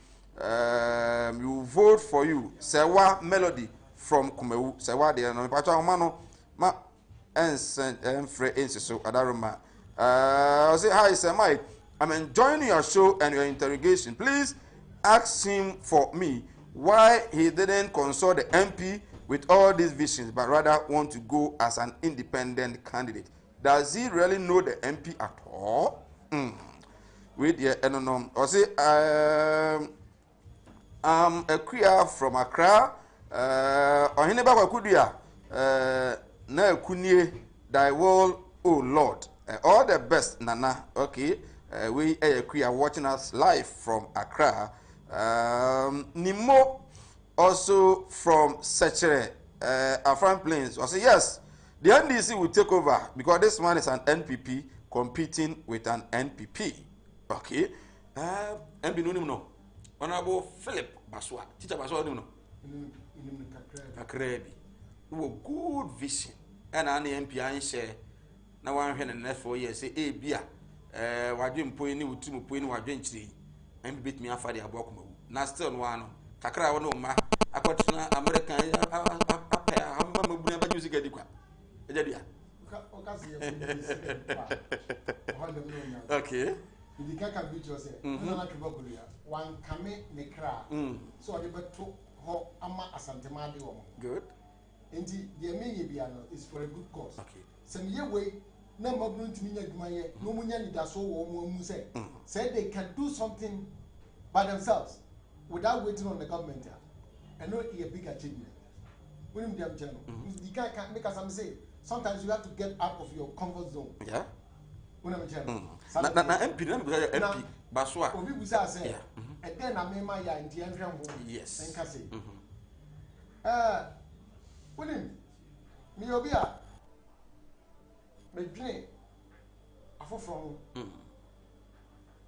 You vote for you, Sewa Melody from Kumewu, Sewa there, no, Pacha Mano, Ma, and Frey Insiso, Adaruma. I say hi, Sir Mike. I'm enjoying your show and your interrogation. Please ask him for me why he didn't consult the MP with all these visions, but rather want to go as an independent candidate. Does he really know the MP at all? Wait, yeah, I don't know. I say, I'm a queer from Accra. Ohineba Kwakudia. Na kunye thy will, oh Lord. All the best, Nana. Okay. We are watching us live from Accra. Nimo also from Sechere, Afran Plains. I say yes, the NDC will take over because this one is an NPP competing with an NPP. Okay. MP no. Honorable Philip Baswa. Teacher Baswa no. Kakrebi. Good vision. And an MP I share. Now 1 and 4 years say bia. Wadwin point ni wutum point ni wadwin chiri. MP beat me afade abokumo. Na still no one. Kakra wono ma. Akotuna American apaya amma mabuna ba music adikwa. Ejadia. Okay. The kaka video say, "Nana Kibakuya, one kame nekra." So I did to ho ama asantema de womo. Good. Indeed, the main biano is for a good cause. Okay. Some year way, no mabun to minya gumaye, no munya ni daso wo mu say. Said they can do something by themselves without waiting on the government. And not a big achievement. When you have channel, you can't make us say. Sometimes you have to get out of your comfort zone. Yeah. When I'm channel. Na MP na MP Baswa. Obi busa say, and then I made my idea and yes. And can say, when me obia, me dream, I fall from,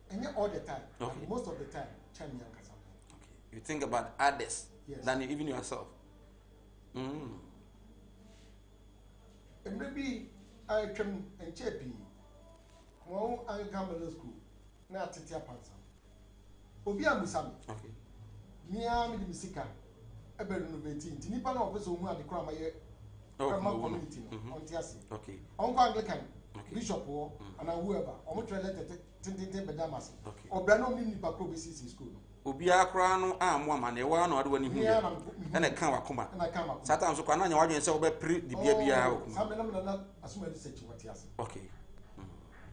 and all the time, most of the time, China Kasa. Okay, you think about others than even yourself. And maybe I can and chappy. Well, I come to school. Now, Titia Pansa. Obia Musami. Okay. Near me, the Missika. A better innovating. Tinipan office who are the crime community on Tiasi. Okay. Uncle Anglican, Bishop War, and whoever, or much related to Bedamas. Or Brano Mini Pacobisis in school. Obia Crown, I'm woman, a one or one here, and I can't come. And I come up. Sometimes you can't know so pre the baby out. Some of them are not as much as what he has. Okay.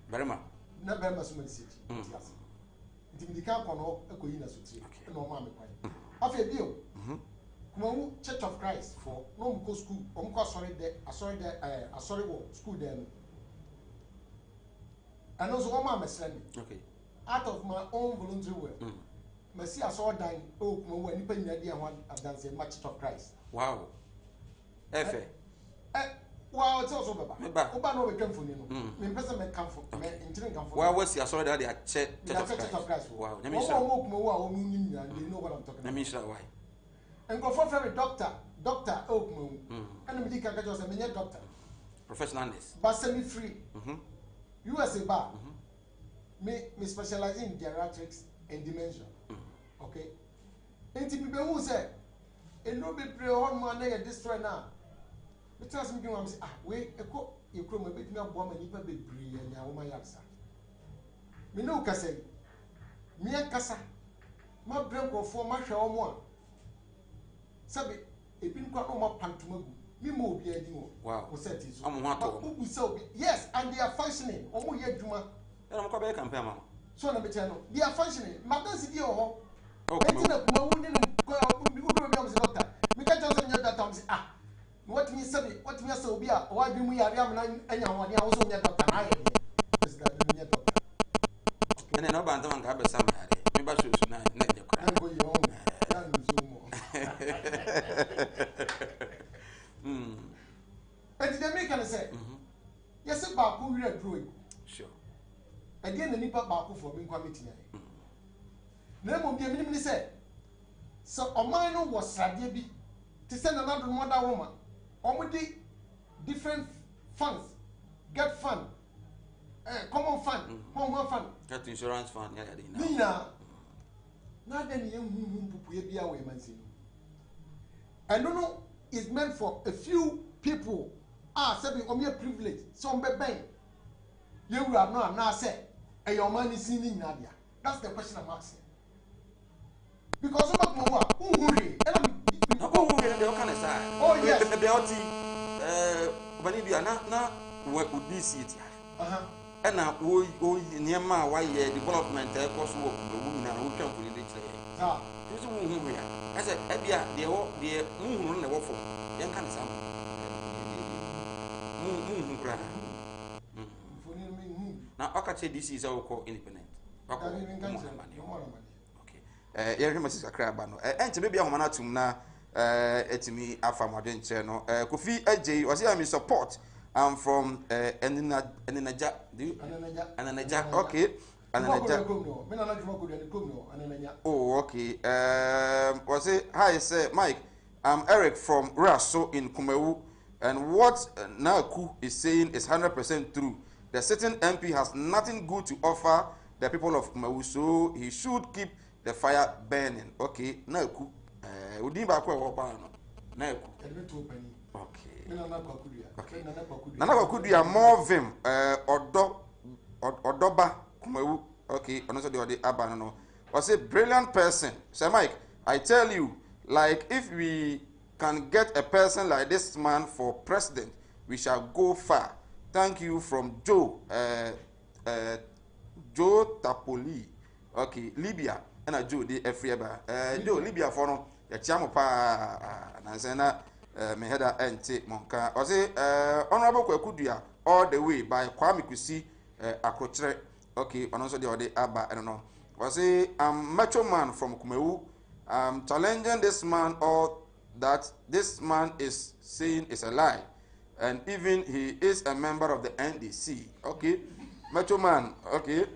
Very much. Never as much as the camp on all a coina suit. No mammy. After a deal, Church of Christ for no go school, sorry, sorry, school then. And also, one mamma said, okay, out of my own voluntary work. Mercy, I saw dying. Oh, when you pay the idea one I've done say Church of Christ. Wow. Well, it's also Baba. Oba no we come for you. Me person me come for. Me intending come for. Well, what's your sorry that they are Church of Christ. Wow. Let me show. You know what I'm talking about. Let me show why. And go for very doctor Okmo. And me dika just say me doctor. Professionalness. But semi free. USA bar. Me specialize in geriatrics and dementia. Okay. Enti me be who say e no be pray on man na destroy now. Me tell me am say we eko e kro me betimi abo ma nipa bebree nya wo ma yaksa. Me no ka say me akasa ma brem kofo ma hwe o mo a sabe e bi nkwa no ma pantuma gu me mo obi ani wo. Wow. Wo set so. Am ho ato. Yes, and they are functioning. Omo ye adwuma. E no ko be campaign ma. So na be tell no. They are functioning. Madam Sidi o. Okay. Kuma wuni no ko bi am say doctor. Me ka tell say doctor am say what me say obi a o adwi mu yare am na anya ho ne a wo so nya doctor na aye. This guy be nya doctor. Okay. And no ba ntam nka be sam yare. Me ba so na je kra. And go your own. Na nzu mo. And the American say, yes, ba ku wi adro. Sure. Again the nipa ba ku for me kwa meeting ai. Na mo bi minim ni say so oman no was radie bi to send another mother woman omudi different funds get fund common fund home fund get insurance fund na then you pupu bia we man say I don't know is meant for a few people say be a privilege some be ben you are no na say e your money sin ni nadia. That's the question I'm asking. Because of what who oh be oti bani bia na we udisi ti na wo niema wa ye development e ko so wo ku na wo twa ko ni kire so wo hu ya ase e bia de wo de mu hu na wo fo yen kan sam mu kra na okache this is our core independent okay yɛhwɛ masisi akra ba no ɛnkyɛ bebia homa na tum na etimi afa modern chair no Kofi AJ was here me support. I'm from Ananaja. Okay. Ananaja. Oh, okay. Was it hi sir Mike? I'm Eric from Raso in Kumewu, and what Naku is saying is 100% true. The sitting MP has nothing good to offer the people of Kumewu, so he should keep the fire burning. Okay, Naku. Udimba kwa wapano. Naku. Okay. Nana Kwakudia more vim Odoba Kumewu. Okay, honestly the ode abano. Was a brilliant person. Sir Mike, I tell you, like if we can get a person like this man for president, we shall go far. Thank you from Joe Joe Tapoli. Okay, Libya. And a Joe de Efrieba. Joe Libya for no ya chiamo pa na me header ente monka. O say honorable Kwakudua all the way by Kwame Kusi Akrochre. Okay, also the ode aba I don't know. O say I'm macho man from Kumewu. I'm challenging this man all that this man is saying is a lie. And even he is a member of the NDC. Okay, macho man. Okay.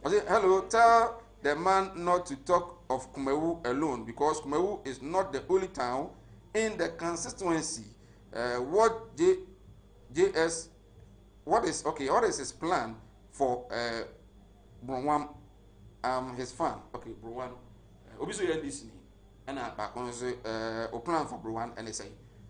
I say hello, tell the man not to talk of Kumewu alone because Kumewu is not the only town in the constituency. What is his plan for Brunwan? His fan. Okay, Brunwan. Obviously, this and I back on a plan for Brunwan and they say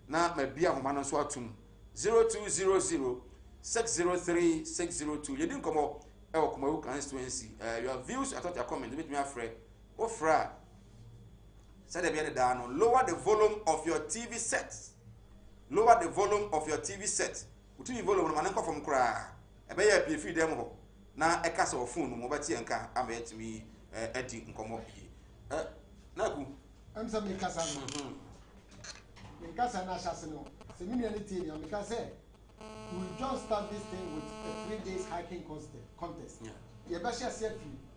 now maybe I'm man on Swatum 0200 603 602. You didn't come up. Kumewu constituency. Your views, I thought your comment, make me afraid. Ofra said down. Lower the volume of your TV set. Lower the volume of your TV set. Uti volume man from cry. E be ya pie them ho. Na e kasa of phone mo bati enka amet me edi nkomo bi. Na ku. Am say me kasa no. Me kasa na shase no. Se me no tie me kasa say we just start this thing with a 3 days hiking contest. Yeah. You better share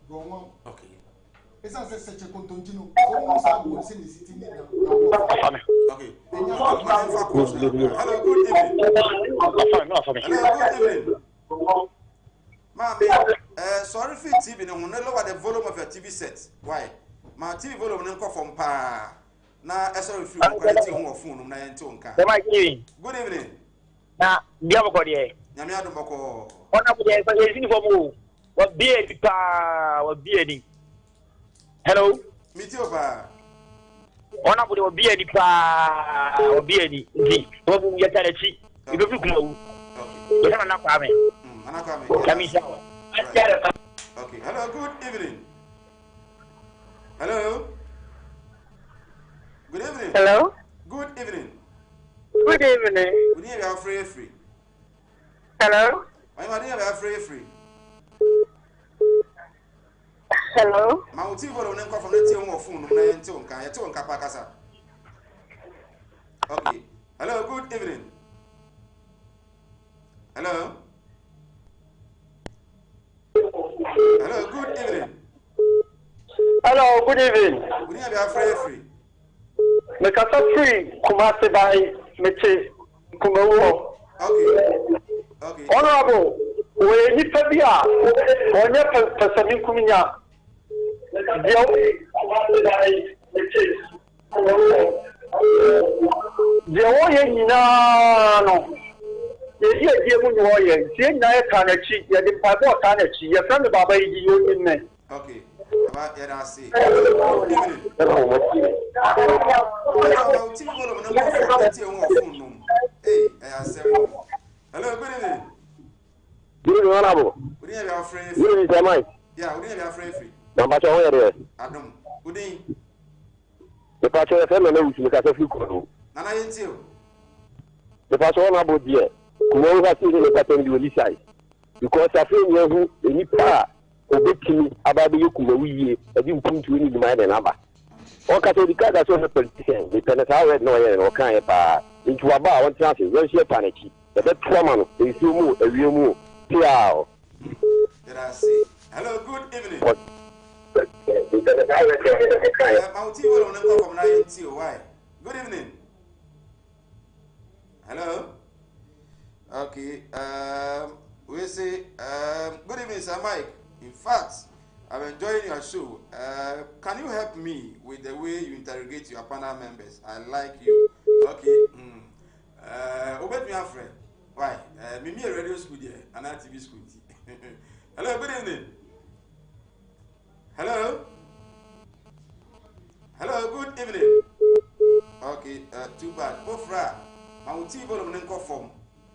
go on. Okay. It's not such a contonino. Almost in the city. Okay. Hello, good evening. Hello, good evening. Mommy, sorry for TV. No, lower the volume of your TV set. Why? My TV volume no come from pa. Na sorry for quality home phone na entonka. Good evening. Na dia boko die. Nyame ado boko. Ona bu die so uniform wo beard pa wo beard. Hello. Mitio pa. Ona bu wo beard pa wo beard ndi. Wo bu ya tare chi. Ibe fi Kumewu. Okay. Yana na kwa me. Ana kwa me. Kamisa. Okay. Hello, good evening. Hello. Good evening. Hello. Good evening. Good evening. We need to be free. Hello. I'm going to be free. Hello. My team will not come from the team of phone. Okay. Hello. Good evening. Hello. Hello. Good evening. Hello. Good evening. We need to be free. Me kasa free Kumasi by Meche Kumewu. Okay. Honorable, we ni pebia. Onye pesami kuminya. Dia Kumasi by Meche Kumewu. Dia oye nyina no. Ye mu ni oye. Tie na e kanachi, ye di pabo kanachi. Ye friend baba yi yo ni me. Okay. Hello, good evening. Good evening, Honorable. Good evening, our friend. Good evening, Sir Mike. Yeah, good evening, our friend. Number 2 where there? Adam. Good evening. The patch of FM na wuti me ka free ko. Nana yentio. The person about here, Kumo has seen the pattern you will size. Because I feel you who any power obey about the Kumo, I didn't put to any mind and number. Or Catholic, that's all the politician, the Penatara, no, or kind of into about 1 chances, don't share panic. But that woman is you move, a real move. Did I see? Hello, good evening. Why? Good evening. Hello. Okay. We say good evening, Sir Mike. In fact, I'm enjoying your show. Can you help me with the way you interrogate your panel members? I like you. Okay. Obey me, friend. Why? Me a radio school there, and a TV school. Hello, good evening. Hello. Hello, good evening. Okay, too bad. Ofra, I will see you on the form.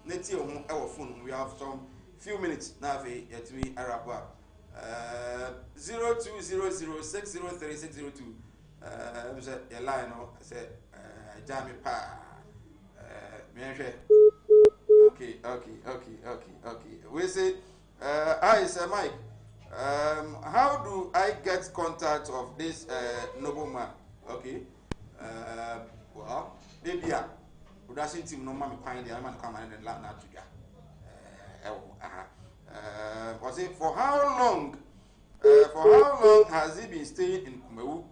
Let's our phone. We have some few minutes now. Yet we are up. 0200603602. A line. I said, Jamie Pa. Okay. We say, hi, Sir Mike. How do I get contact of this nobleman? Okay. Well, maybe production team no man find the man come and land out together. Was it for how long? For how long has he been staying in Kumewu?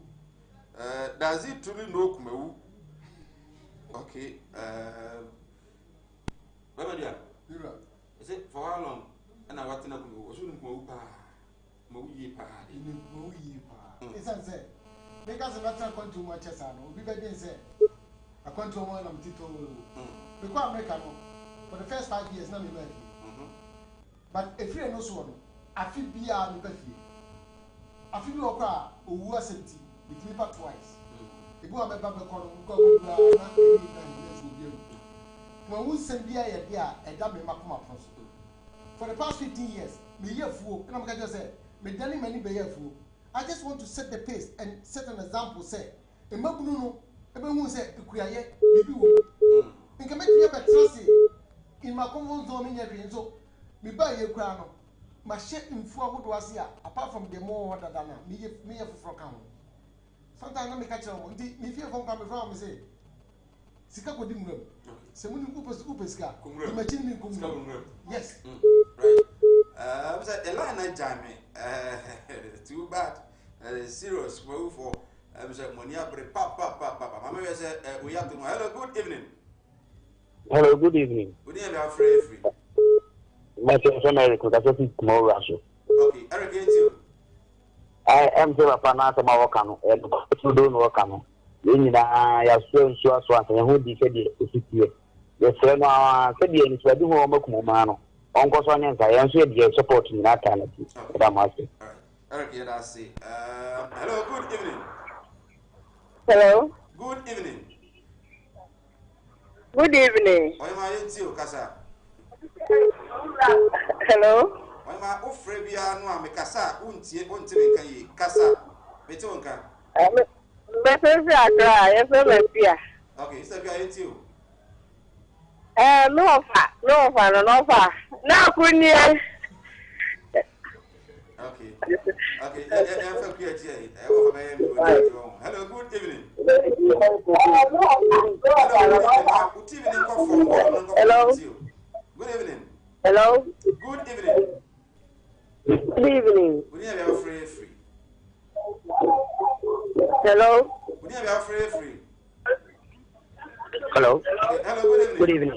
Does he truly know Kumewu? Okay. Is it for how long? And I want to know Kumewu. It's unsaid. Because I'm not going to much as I know. We better say, I can't do one of Tito. Because American for the first 5 years, not me. But if you know so, I feel beyond the I feel your car who was empty with me twice. The go up a public corner, when we send the idea and that may come up for the past 15 years, me here fool, and I'm going to say, me done many be here fool. I just want to set the pace and set an example. Say, a Mabuno, everyone said, Kuyaye, you can make me a better in my common zone in so me buy your crown. My share in forward was here, apart from the more than me for count. Sometimes I make a child, me fear from coming from, say, Sikago Dimum. Someone who was Upeska, imagine me. Yes. The line I jam too bad. Serious move for Monia Papa. Mamma said, we have to know. Hello, good evening. Hello, good evening. Good evening, I'm free. My name is Eric. Tomorrow, Russia. Okay, Eric, you. I am the Panata Mawakano, and you don't work on. You are so who decided to here. The friend said, "You are doing homework, Momano." Uncle Sonia, I am sure you are supporting that kind of thing. Eric, I see. Hello, good evening. Hello. Good evening. Good evening. Why am I in you, Casa? Hello. Why am I offering you? No, I'm Casa. Unti, Casa. Betonka. Better say I cry. Yes, I'm here. Okay, it's a guy in you. No far. Now, couldn't you? Okay. Hello, good evening. Hello. Good evening. Hello. Good evening. Good evening. We have your free. Hello. We have your free. Hello. Okay. Hello, good evening.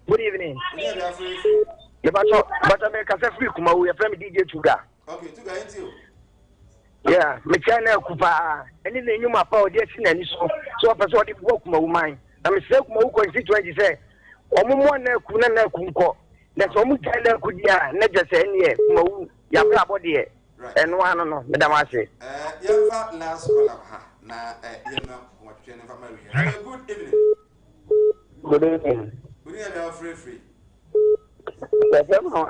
Good evening. We have your free. But I make a free Kuma, we are from DJ Tuga. Okay, Tuga into you. Yeah, Mechana Kupa, anything you my power, yes, and so I persuade the work my mind. I'm a self more constituency say, Omumwana Kuna Kunko. That's almost could ya, not just any Mo, Yabra body, and one, no, Madame Ashe. Yava last call na what you never marry. Good evening. Good evening. We have your free.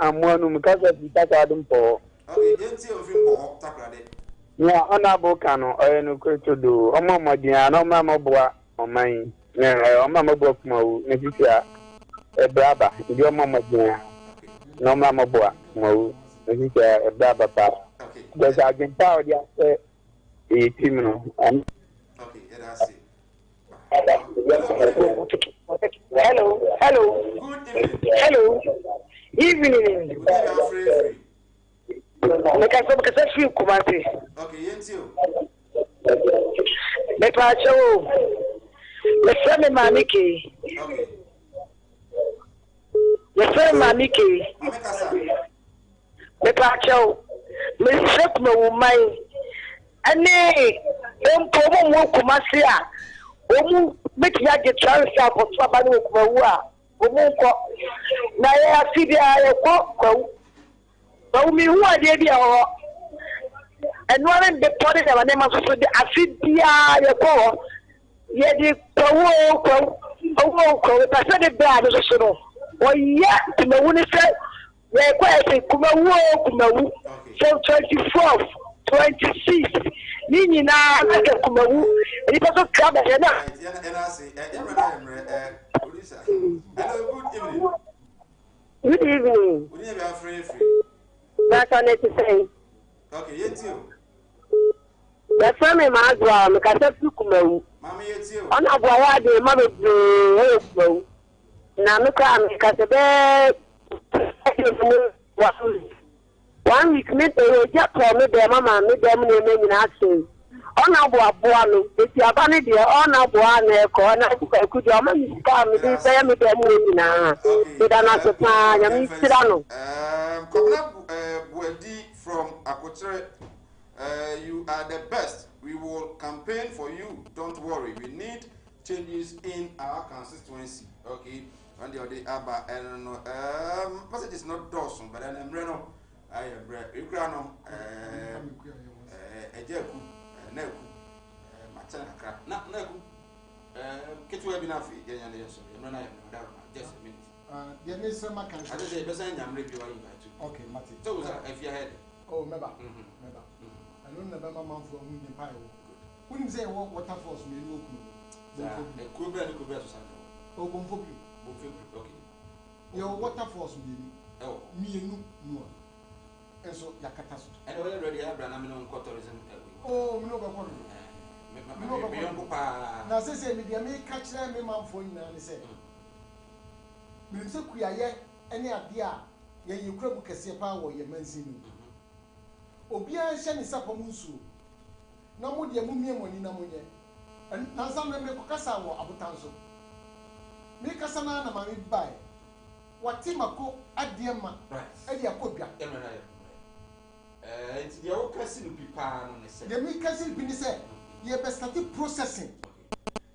I'm one because of the Adam for. Okay, Jency of him or Takrade. Yeah, honorable Cano, I know to do. Oh, Mamma, dear, no, Mamma Bois, on mine. Na mama book mo nesia e braba ndio mama dia no mama boa mo nesia e braba pa Okay. there's a game power dia e team no Okay, yeah, that's it. hello Good evening. hello evening Good evening, Alfred. because feel kumasi Okay, Yentio. me pa show le friend mamiki Okay. le friend mamiki Mame Kasa. me pa show me shek me woman ani empo mo kumasi a omu metia je transfer for so aba no kumawu a omu nko na ya afibia ya ko kwawu mi hu ade bia ho eno ran de pode da na ma so de afibia ya ko ye di kwawu pa se de bra no so no o ya kumawu ni se ye kwa se kumawu so 24 26 nini na ake kumawu ni pa so club e na And I say, producer. Hello, good evening. Good evening. Good evening, Alfred. That's all I need to say. Okay, Yentio. The family ma agwa me ka se kumawu. Mama Yentio. Ona bua wa de ma be kumawu. Na me ka me ka se be 1 week me to ja pro me de mama me de me nyina ase. Ona bua me eti aba ne de ona bua na ko na ku de ma mi ka me de se me de nyina. Me da na so pa nya mi tira no. Komna Buendi from Akotre, you are the best. We will campaign for you. Don't worry. We need changes in our constituency. Okay. And the other Abba and message is not Dawson, but I'm Reno. I am Ukrano, Ejeku, Neku, Matana, not Neku, Ketu Binafi, and just a minute. The next summer can I just say, Bessan, I'm ready to invite you. okay, Matty. So, if you had Oh, remember. I don't know mama from the pile. Wouldn't say what water force me look. a Kubra and Kubra Society. Oh, Bomfobi. Okay. Your water force me. Oh, Me and no. And so Yakatasu. and already have an amino tourism. Oh, no, but now say me the make catch them me man for you and say. Me say kuya any idea ye you crab kese pa wo ye mansini. Obia hye ne sapamusu. Na mo de mumie moni na monye. Na sam na me kokasa wo abotanso. Me kasa na na ma me bai. Wati mako adiema. Right. Edi akobia. It's the old casino pipa no ne say. The me kasi bi ni say ye be start processing.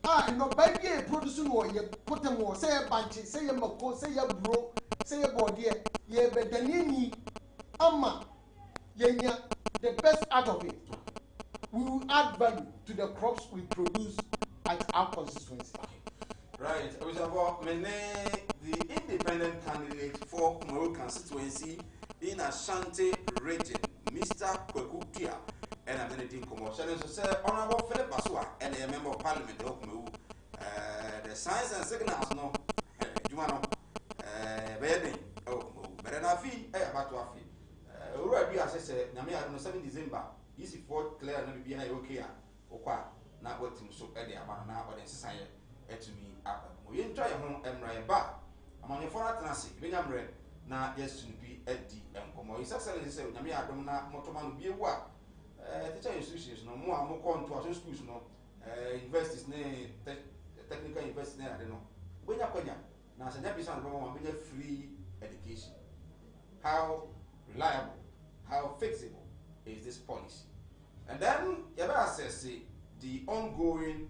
Ah, no baby e produce no ye potem wo say ye banchi, say ye mako, say ye bro, say ye body ye be danini ama yenya the best out of it. We will add value to the crops we produce at our constituency. Right. I was about the independent candidate for Kumaru constituency in Ashanti region, Mr. Kwekukia, and I'm going to think commotion. So, sir, Honorable Philip Basua, and a member of Parliament of Kumaru. The signs and signals, no, Jumano, Bedin, oh, but then I feel about to feel. Already, as I said, Namia on 7 December, easy for Claire and be okay, or qua, not what him so at the Amana or the society to me. We enjoy your home and right back. I'm on your phone at Nancy, William Red, now yes to be Eddie and Como. His Excellency said, Namia Domina, Motoman be a what? Teacher institutions no more, more to our schools, no, universities, technical university, I don't know. When you're going, now, as an episode of free education. How reliable, how fixable is this policy? And then Yaba says the ongoing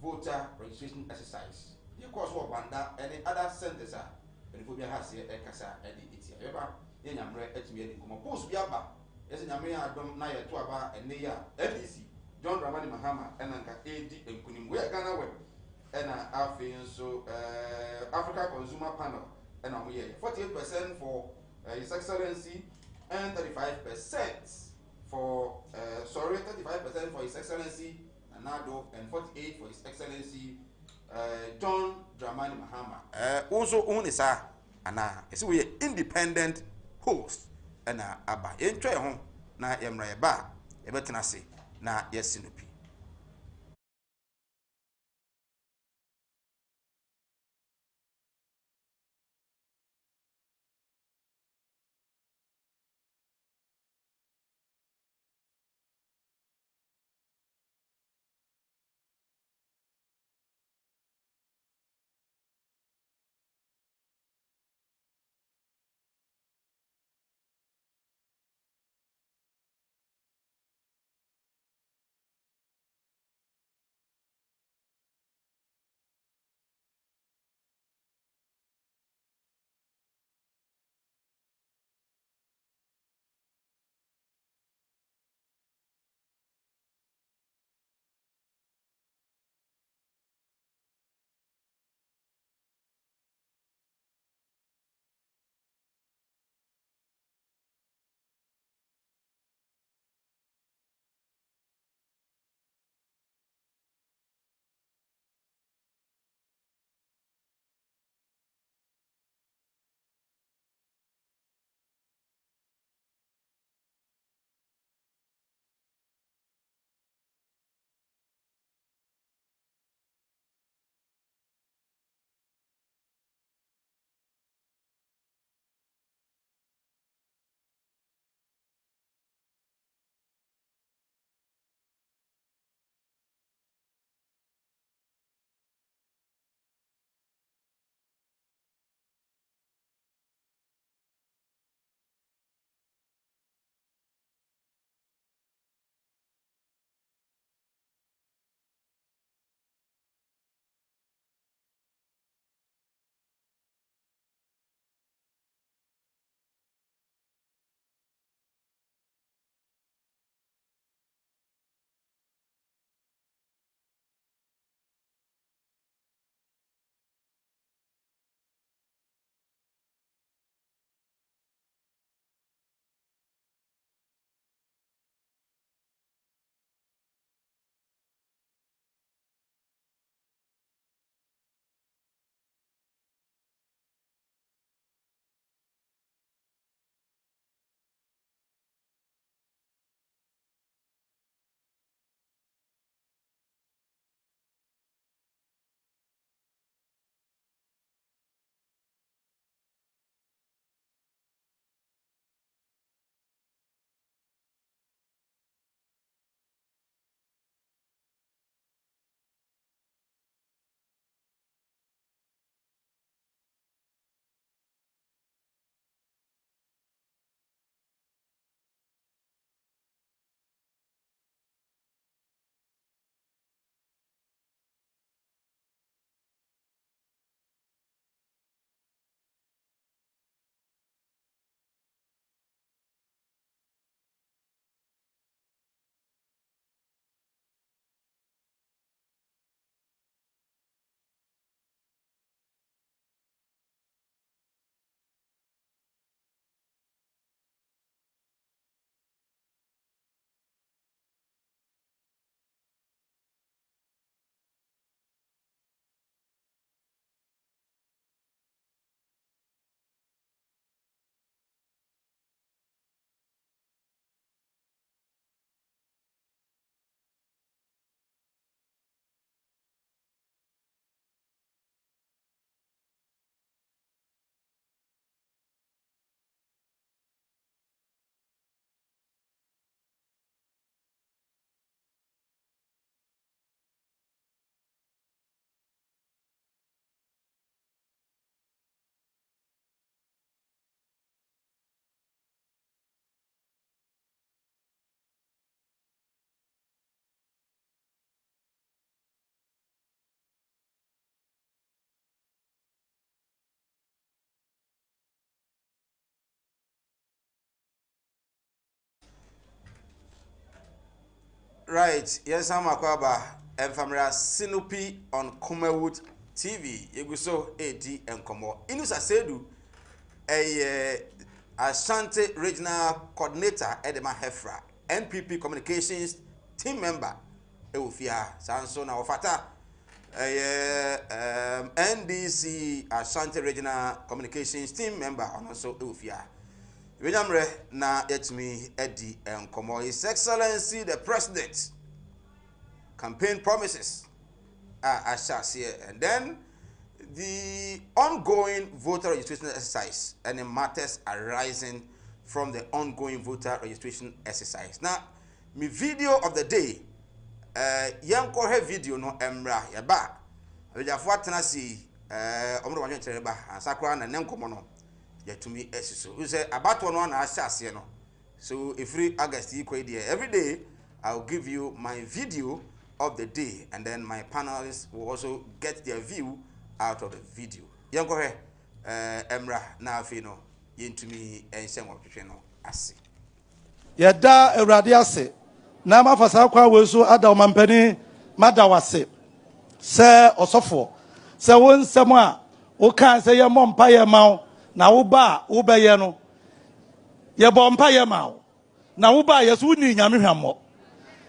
voter registration exercise. Of course, what Banda and the other centers are, and if we have here a Casa and the Etiaba, Yamre, Etimian, Post Biaba, as in Yamea, Dom Naya Tuaba, and Nea, FDC, John Ramani Mahama, and Anka AD and Kunim, where Ghana web, and so Africa Consumer Panel, and I'm here 48% for His Excellency, and 35% for 35% for His Excellency Anado, and 48% for His Excellency John Dramani Mahama also own sa ana ese we independent host na aba yentwa ho na yemra ba yebetena se na yesinupi. Right, yes, I'm Akwaba and Famra Sinupi on Kumawood TV. Yeguso AD and Komo. Inus Asedu, a Ashanti Regional Coordinator Edema Hefra, NPP Communications Team Member, Eufia Sanso na Ofata, NDC Ashanti Regional Communications Team member and also Ufia. Remember na yetumi Eddie Nkomo. His Excellency the President campaign promises are here, and then the ongoing voter registration exercise and the matters arising from the ongoing voter registration exercise. Now, my video of the day, yanko he video no emra yaba. Abejafo atena si omro wanyo nchereba ansakwa na nenkomo no yatumi esiso. We say abato no na ahase no. So every August every day I'll give you my video of the day, and then my panelists will also get their view out of the video. Yanko he emra na afino yentumi ensem wotwe no ase. Yeda Ewrade ase na mafasa kwa weso ada omampani madawase se osofo se wonsem a wo kan se ye mompa ye mawo na wo ba wo be ye no ye bompa ye mawo na wo ba yeso ni nyame hwammo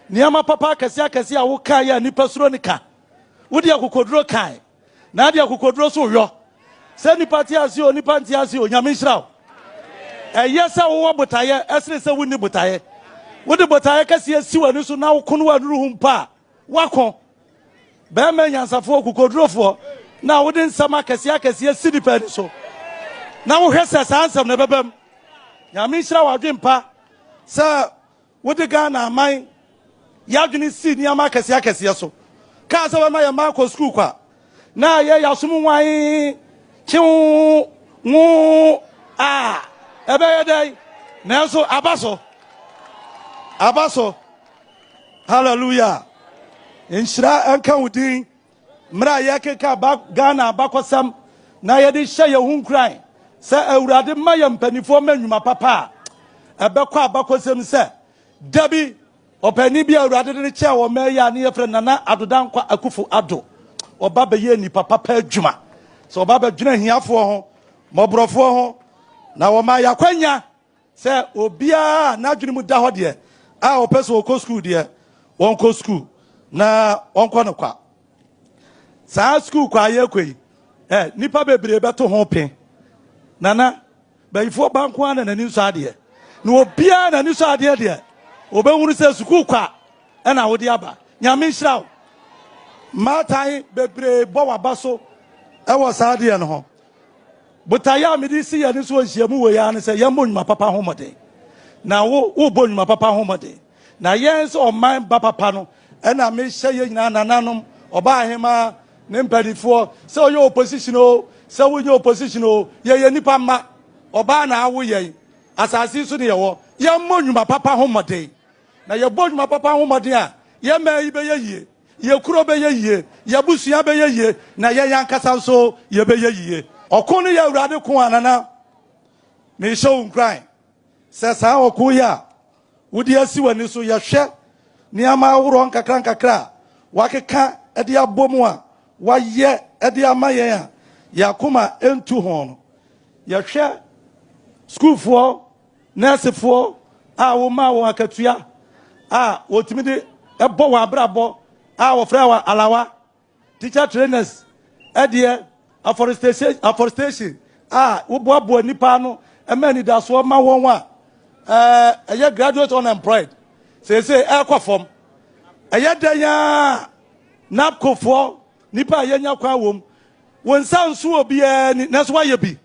niama papa akese a wo kan ya nipa suro nika wo de akokoduro kan na de akokoduro so hwo se nipa ti ase o nipa nti ase o nyame hirawo yesa wo botaye esre se woni botaye wo de botaye kase si wani so na wo kono waduru humpa wakon be me nyansafo kukodurofo na wo de nsama kase si di pa so na wo hwese sansam na bebam nyame hira wadwempa se wo de Ghana aman yadwene si niama kase so ka se we ma ya ma ko school kwa na ye yasum wan chiwu mu ebe day Nelson abaso hallelujah inshira anka udin mra yakeka Ghana abakosam na yedi hye yehun kran se Awurade ma ya mpanifo manwuma papa ebekọ abakosam se dabi opani bi Awurade de che wo ma ya ne yefre nana adodankwa akufu ado oba be ye ni papa adwuma so oba be dwena hiafo ho mobrofo ho na wo ma yakwanya se obia na dwene mu da ho de a opeso okọ school de won ko school na won ko no kwa sa school kwa ye kwei nipa bebre beto ho pe nana bayifo banko ana nani so ade na obia nani so ade de obehuru se school kwa na wo de aba nyame hirawo matai bebre bo wabaso wo sa ade no ho butaya medisi ya ni so hyiamu we ya ne se yembo nwuma papa homode na wo bo nwuma papa homode na yen so man ba papa no na me hye ye nyina nananom oba ahema ne mpadifo se oyo opposition o se wo nye opposition o ye nipa ma oba na awo ye asasi so ne ye wo yembo nwuma papa homode na ye bo nwuma papa homode a ye ma ibe ye yie ye kuro be ye yie ye busua be ye yie na ye yankasa so ye be ye yie okunu ya Awurade ko anana me show nkran se sa okun ya wudi asi wani so ye hwe niama woro nkakra wakeka ede abomu a waye ede amaye a yakoma entu ho ye hwe school for nurse for a wo ma wo akatua a wotimide ebo wa abrabo a wo fra wa alawa teacher trainers ede afforestation wo boabo nipa no emani da so ma won wa eye graduate unemployed say ekofom eye danya napkofo nipa yenya kwa wom won sanso obi ni naso wa ye bi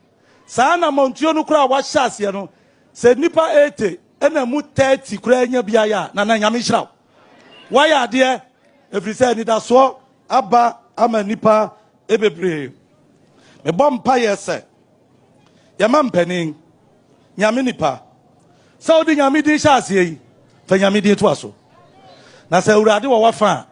saa na montuo no kura wa hyase no say nipa 80 ena mu 30 kura nya bia ya na nyame hiraw wa ya de every say ni da so aba ama nipa ebebre me bompa yese yama mpanin nyame nipa saudi nyame din hyase yi fa nyame din to aso na sa Awurade wo wafa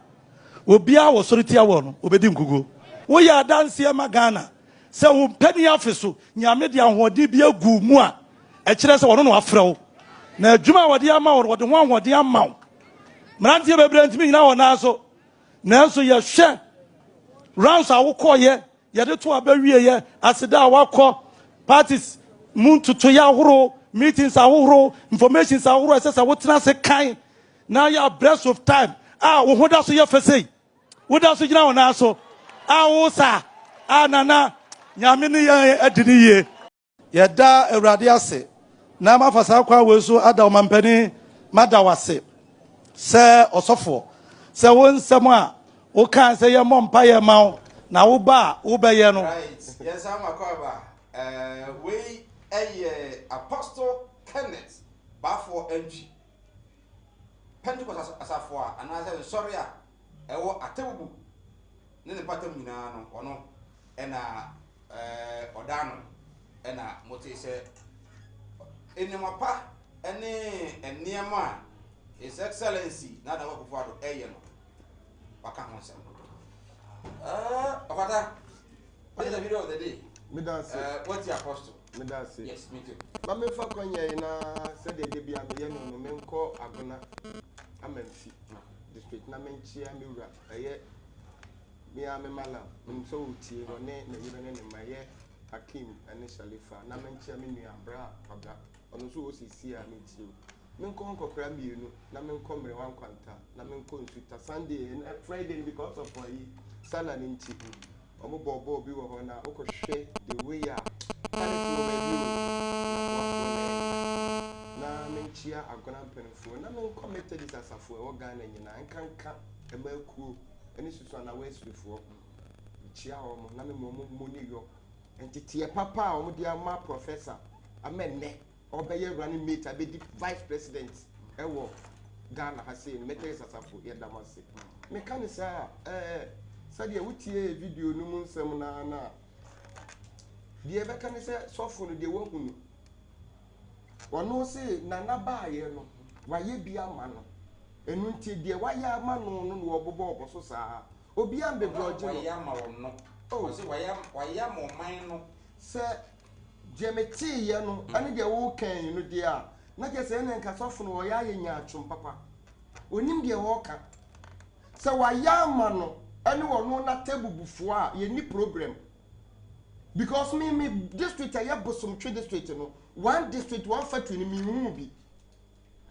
obia wo soritia wo no obedi nkugo wo ya danse ma Ghana se wo mpani afeso nyame de ahodi bia gu mu a kire se wono no afrew na adwuma wode ama wo wode ho ahodi ama wo mrantie bebre ntimi nyina wo na so na so ye hwe rounds awokoye yede to abawie ye aseda awakọ parties muntuto ya horo meetings ahoro informations ahoro esesa wotena se kan na ya breath of time wo hoda so ye fesei woda so gina wona so awusa anana nyame ne yan adini ye yɛda awurade ase na mafasa kwa weso ada omampani madawase sɛ ɔsɔfo sɛ wo nsɛm a wo kan sɛ yɛ mɔmpa yɛ ma na wo ba wo bɛyɛ no right yes I'm a cover we a apostle Kenneth bafo NG Pentecost asafo a anase sorry a ɛwɔ atebubu ne ne patam nyinaa no ɔno ɛna ɔdano ɛna mote sɛ enimapa ɛne eniema His Excellency Nana Akufo-Addo ɛyɛ no waka ho nsɛm Ofata what is the video of the day what's the apostle yes me too ma me fa kwanya na said the day bia me no me nko agona amanfi district na menchia me wura ɛyɛ me a me malam me so utie no ne na yire ne maye Hakim ane Shalifa na menchia me nua bra abra ono so osisi a me tie me nko nkokra mienu na me nko mre wan kwanta na me nko nsuta Sunday and Friday because of yi sala ni nti omo bobo bi wo ho na okohwe the way a na menchia agona mpenfo na me nko methodist asafo e wo Ghana nyina nkanka emakuo eni susu na wesufo chia omo na me mo ni yo entity papa a omo dia ma professor amenne obeye running mate abedi vice president ewo Ghana ha say methodist asafo ye damase me kan say sadi wutie video no mu nsem na die be kan say sofo no de wahunu wono say nana baaye no waye bia ma no enu ntie die waye ama no no obobo oboso saa obi ambe broje no waye ama wonno o say waye ama man no say jemeti ye no ane de wo kan no de a na je say na nka sofo no ya ye nya atwom papa onim de wo ka say waye ama no ane wono na tabubufo a ye ni program because me district ya bosom twe district no one district one factory ni me hu bi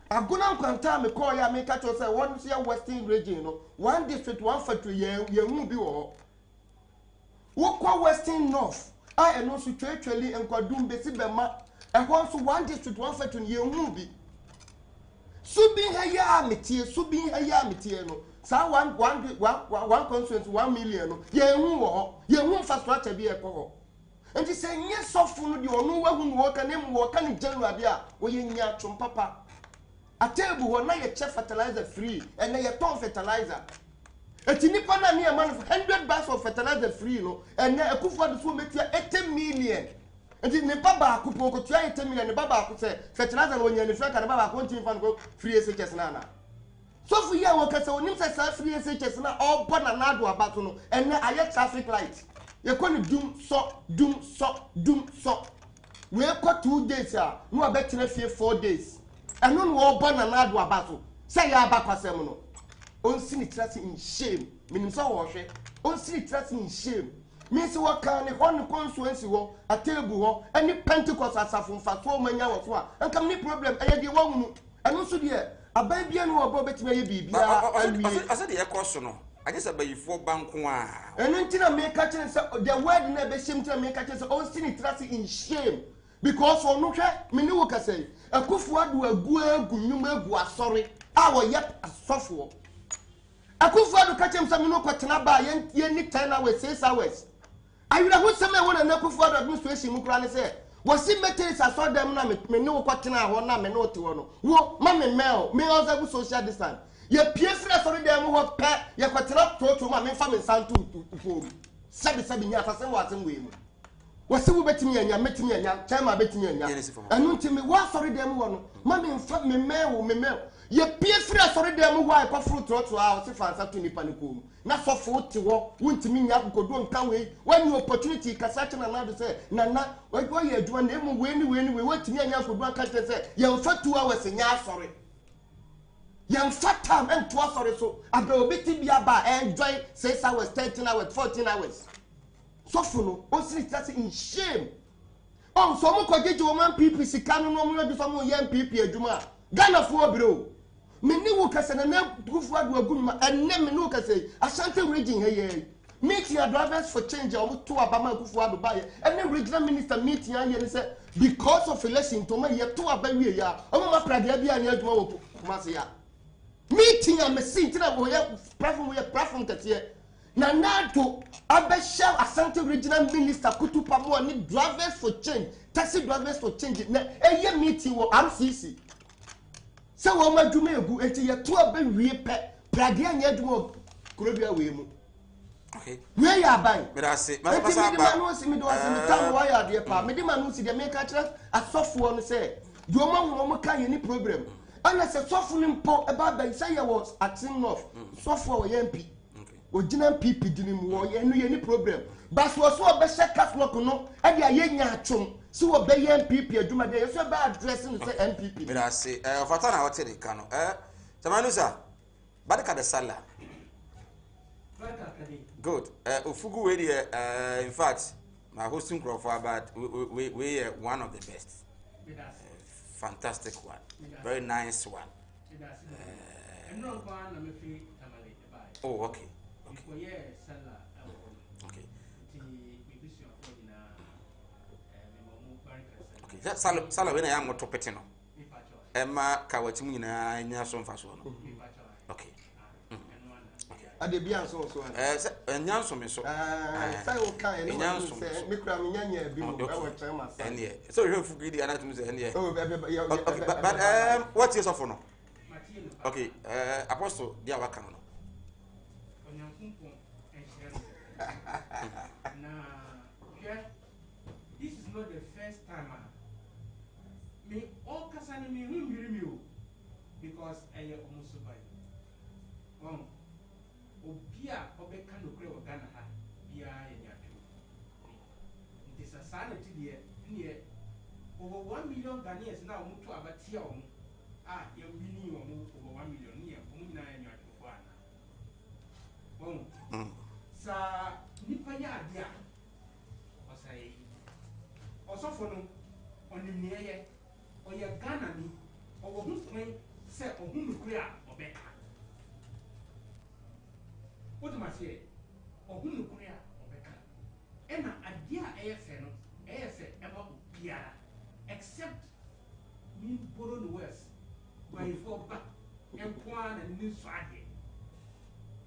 aguna nkwanta me call ya me catch say one see western region no one district one factory ye hu bi wo kwa western north I eno so twetweli enkwadum besi bema ehon so one district one factory ye hu bi subi haya metie no sa one constituency 1 million no ye hu infrastructure bi ekọ enti say nye sofu no de onu wahu no wo kanem wo kan January a wo ye nya twom papa atebu ho na ye che fertilizer free and ye ton fertilizer eti nipa na ne man 100 bags of fertilizer free no and Akufo-Addo so metia 80 million enti ne baba akupo ko tia 80 million ne baba akuse fertilizer no nya ne free ka ne baba ko ntin fa no free SHS na sofu ye wo kase onim se sa free SHS na obo na nado abato no and aye traffic light ye ko ni dum so we ko 2 days a no abetre fie 4 days eno no obo na nado abato say ya abakwasem no on see trust in shame minim so wo hwe on see trust in shame means what can the one constituency wo atebu ho any Pentecost asafo mfaso manya wo so a enka me problem eye de wo hunu eno so de aban bia no obo betime ye bibia asa de ekoso no agesa bayifo banko a eno ntina me ka kire say the word na be shame ntina me ka kire say on see trust in shame because onu hwe me ni wo ka say Akufo-Addo agu nnwuma agu asori a wo yep asofo Akufo-Addo ka kire say me no kwatena ba ye ni 10 hours 6 hours ayira ho sema e wona na Akufo-Addo administration mu kura ne say wasi metes aso dem na me ne wo kwatena ho na me no te wo no wo ma me mail me also social distance ye pie frɛ so dem ho pe ye kwatena toto ma me fa me santu fo sabi nya asase wo asem we mu wasi wo betimi anya metimi anya chama betimi anya anu ntimi wo asori dem wo no ma me fa me mail ye pie frɛ so dem ho ai pa fruit toto a wo se fa santu ni paniko na sofo te wo wontimi nya kodo nka we when opportunity kasache na na do say nana we ye aduma na emu we ni wontimi anya kodo aka te say ye mfa 2 hours nya asori ye mfa time ento asori so abra obeti bia ba enjoy 6 hours 13 hours 14 hours sofo no o siri trust in shame on so mo kwageje wo man PP sika no no mo bi so mo ye PP aduma Ghana fo obiro me ni wo kase na Akufo-Addo agum ma enne me no kase Ashanti region he ye meeting a drivers for change almost to Abama Kufuado buy and then regional minister meeting and said because of election to my year to Abawi ya Oma Pradia and Yadmo Kumasia meeting a machine to the platform that year now to Abesham Asante regional minister Kutupamu and drivers for change taxi drivers for change a year meeting with RCC so Oma Dumegu et year to Abawi Pradia and Yadmo Kurabia Wemu. Okay. Where you are buying? But I say, I see me do as in the town why are dear pa. Me demand no see the make a software and say, your mom won't carry any problem. And I said, software about the say I was acting off software MP. Original PP didn't war any problem. But was so a best cast lock no, and the young chum. So obey MPP, do my day, so bad dressing say MPP. But I say, Fatana, what's it? Cano, Tamanusa, Badaka the Sala. Good. Ufugu we in fact, my hosting Crawford, but we are one of the best. Fantastic one. Very nice one. Oh, okay. Okay. Okay. Sala when I am to petino. Emma Kawatimu na nyaso mfaso no. Okay. Ade bia so nyanso me so say o kan e no say me kura me nyanya bi mo e wo try ma say ene so you have good and to say ene oh okay but what is offer no okay apostle dia waka no this is not the first time me all kasani me hu because I almost survive obia obeka no kre Ghana ha bia yanyatu it is a sanity there near over 1 million Ghanaians now mutu abatia omu you winning over 1 million near omu na yanyatu kwa na sa nipa ya adia osai osofo no onimniye oya Ghana ni owo hu kwen se ohun no kre a obeka what am I saying? Ohun no kure a obeka. Ena adia efe no, efe ema obiara except me borrow the west by for back enkwa na ni so ade.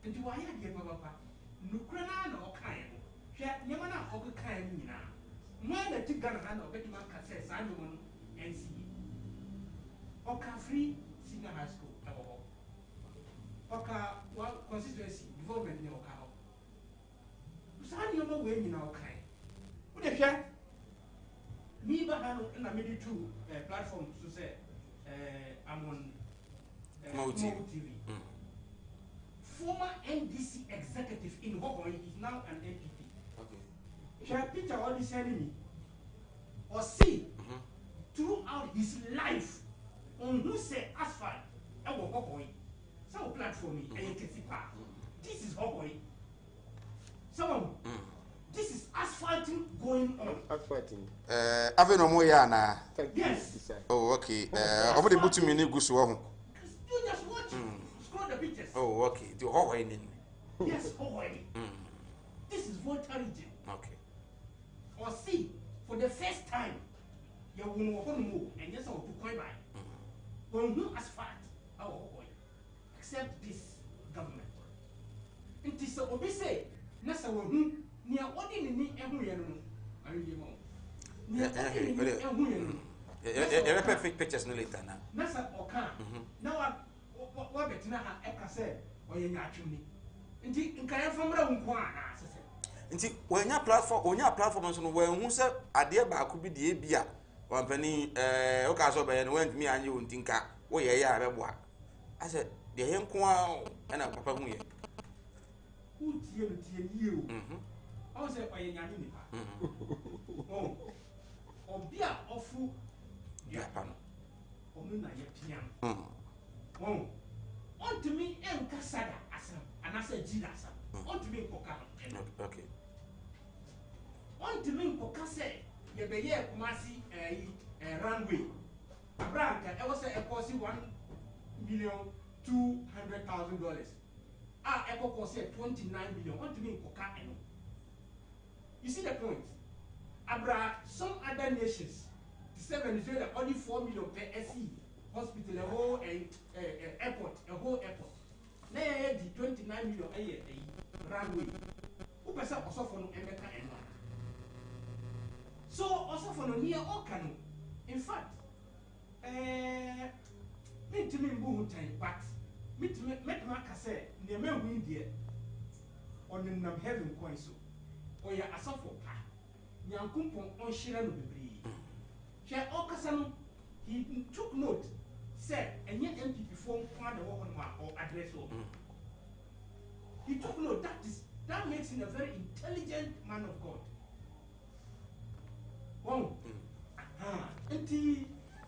Nti wa ya de papa. No kure na na okan no. Hwe nyema na okan ni nyina. Mo na ti Ghana na obetuma ka say sa nyoma no NCE. Oka free senior high school ewo. Oka one constituency development in Oka. Sani yama we nyina okai. Wo de hwe me ba ha no na me di two platform so say I'm on Mo TV. Former NDC executive in Hoboi is now an MPP. Okay. Shall Peter all this enemy or see throughout his life on who say asphalt ewo Hoboi. So platform me this is Hoboi. Someone, this is asphalting going on. Asphalting. Ave no more ya na. Yes. Oh, okay. Over the bottom you need go so. You just watch. Scroll the pictures. Oh, okay. The Hawaii in. Yes, Hawaii. This is Volta region. Okay. Or see, for the first time, you will move and yes, I will put by. When you asphalt our Hawaii, except this government. It is a obese. Nasa wo hu ni a odi ni ehu ye no ayi mo ni a odi ni ehu ye no perfect pictures no later na nasa oka na wa betina ha eka se oye nyatwumi nti nkaya famra nko ana sese nti onya platform so no we hu se ade ba ko bi de bia wampani o ka so be no went me anye won tinka wo ye ya beboa ase de he nko a na papa hu ye tie you. I say oye nyame nipa. Oh. Obia ofu diapa no. Onu na ye pian. Oh. Ontumi enkasada asam anase jira asam. Ontumi nkoka. Okay. Ontumi nkoka se ye be ye Kumasi runway. Abranka e was e cost $1,200,000. echo cost 29 million. What do you mean koka eno? You see the point? Abra some other nations, the Venezuela only 4 million per SE hospital, a whole airport, a whole airport. Now the 29 million a year runway. Who person also for no America and one. So also for no near Okano. In fact, me to me move time, but me to make my cassette near me win there on the nam heaven coin so. Or ya asafo pa. Nyankumpon on shira no bebre. Share Okasano, he took note, said, and yet MPP form plan the walk or address or. He took note that makes him a very intelligent man of God. Oh,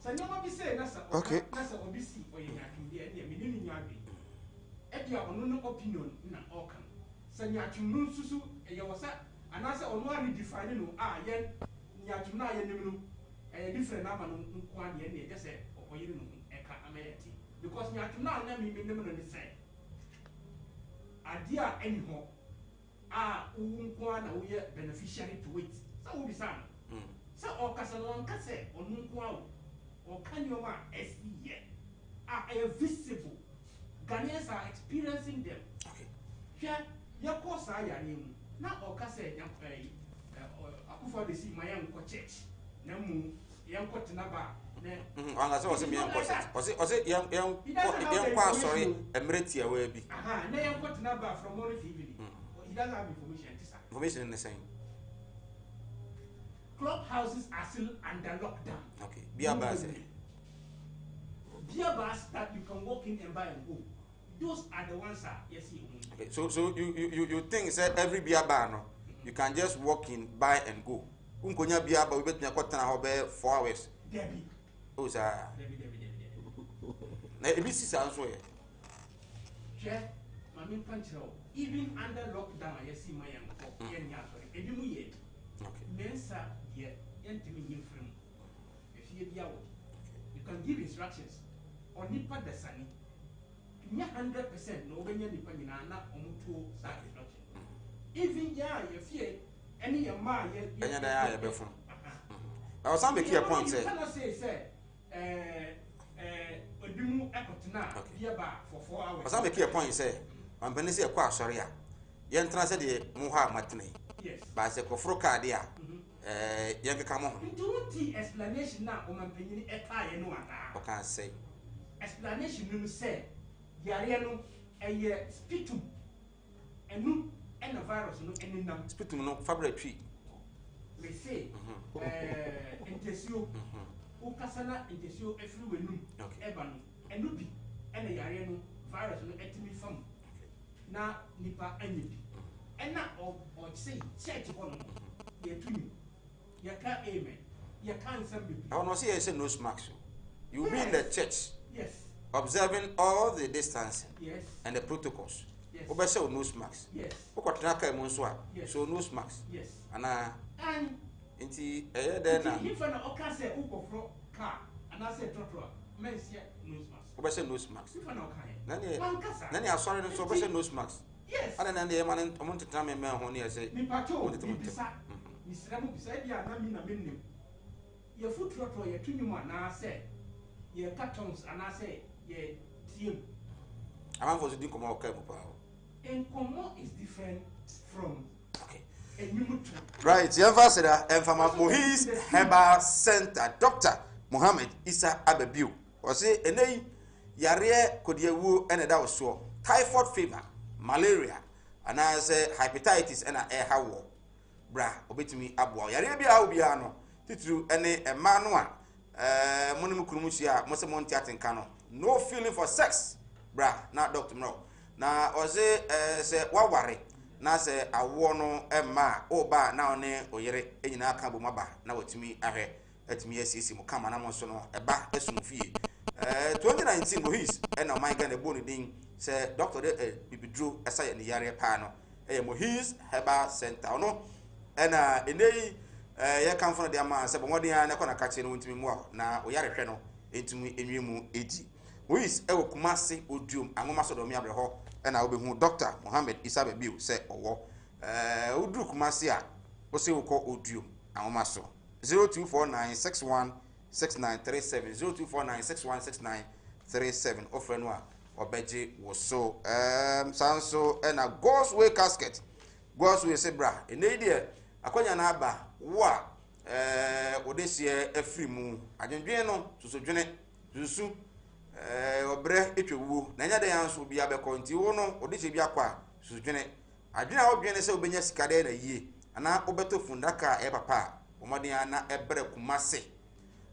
so never be say Nasa Obisi or Yakin, Edia on no opinion in an organ. Sanyatum Susu, a Yawasa, and answer on one defining yen Yatuna Yenemu, a different number on Kwan Yen, just said, or you know, a Amerity. Because Yatuna never be never say. Adia anyhow, Unkwana, we are beneficiary to it. So will be some. So, or Casalon Casse, or Nunkwa, or Kanyoma, SE, are visible. Ghanaians are experiencing them. Here, your course I am now, or Casse, for the see my young church. Namu, young Cotinaba. I was a young person. Was it young sorry, a Meritia will be. Aha, now young Cotinaba from morning to evening. He doesn't have information. Information in the same. Clubhouses are still under lockdown. Okay. Beer bars. Beer bars that you can walk in and buy and go. Those are the ones that yes, okay. So you think that every beer bar no, you can just walk in, buy and go. Unkonya beer bar we bet me kwatana ho be 4 hours. Debbie. Oh sir. Debbie. Na ebisi sa nso ye. Che, mami panchiro. Even under lockdown, yes, see my young for yen sorry. Ebi mu ye. Okay. Mensa ye yentimi yimfrim. If you be out, you can give instructions on nipa the sani. 100% no when you nipa na omuto sa instruction. Even ya you fear any your ma ye enya da ya be fun. I was make a point say. Cannot say odimu ekotena bia ba for 4 hours. I was make a point say am bene say kwa asori a ye ntra say de mu ha matene. Yes. Ba say kofro card ya ye keka mo. Nti explanation na o man panyin eka ye no ana. O can say explanation no say yare no eye spitum enu and virus no eninam spitum no fabric we say intesio ukasana intesio everywhere no eba no enu bi ena yare no virus no etimi fam na nipa anyibi ena o say church ho no ye tumi ye ka amen ye can some be I want to say nose mask you will be in the church. Yes. Observing all the distancing. Yes. And the protocols. Yes. Obey nose mask. Yes. Yes. So nose mask. Yes. And inti then if an oka say uko fro car and I say trotro men say nose mask. Obey nose mask. If an oka nani asori so obey nose mask. Yes. And then the man on to tell me ho ne say mi pato bisa mi sramu bisa dia na mi na mennim ye foot trotro ye tunum na say ye cartons and I say ye team. I'm for to do come okay mo pa. And Komo is different from okay. Right, Ambassador and from Mohis Herbal Center, Dr. Mohammed Isa Abebiu. Or say, a name Yare Kodiewu and a Dawso, typhoid fever, malaria, and I say hepatitis and a air how bra, obey me abwa. Yarebia Obiano, Titu any a manua, Monimukumusia, Mosamontiatin Cano. No feeling for sex, bra, not Dr. No. Na oze say waware na say awo no emma oba na one oyere enyina aka bo maba na watimi ahwe atimi asisi mu kama na mo so no eba esumfie 2019 Mohis and my Ghana boni din say Dr. Bibidru esaya ne yare pa no Mohis Herbal Center no na enei ye kan fo de ama say bo modin na kona kache no ntimi mu na oyare hwe no entimi enwimu edi Mohis ewo Kumasi Odium angoma so do mi abre ho ɛna wobɛhu Dr. Mohammed Isa Babiu sɛ ɔwɔ woduru Kumasi a wose wokɔ Oduo ahoma so 0249616937 0249616937 ofrɛ no a ɔbɛgye wo so sanso ɛna God's Way Casket God's Way se bra ɛnɛ deɛ akwanya na aba wo a odesie afiri mu adwendwen no susudwene susu obre etwewu na nya de yanso bi abekɔ nti wo no odesie bi akwa susudwene adwene a odwene sɛ obenya sikade na yie ana obeto fundaka papa omoden na ebre Kumasi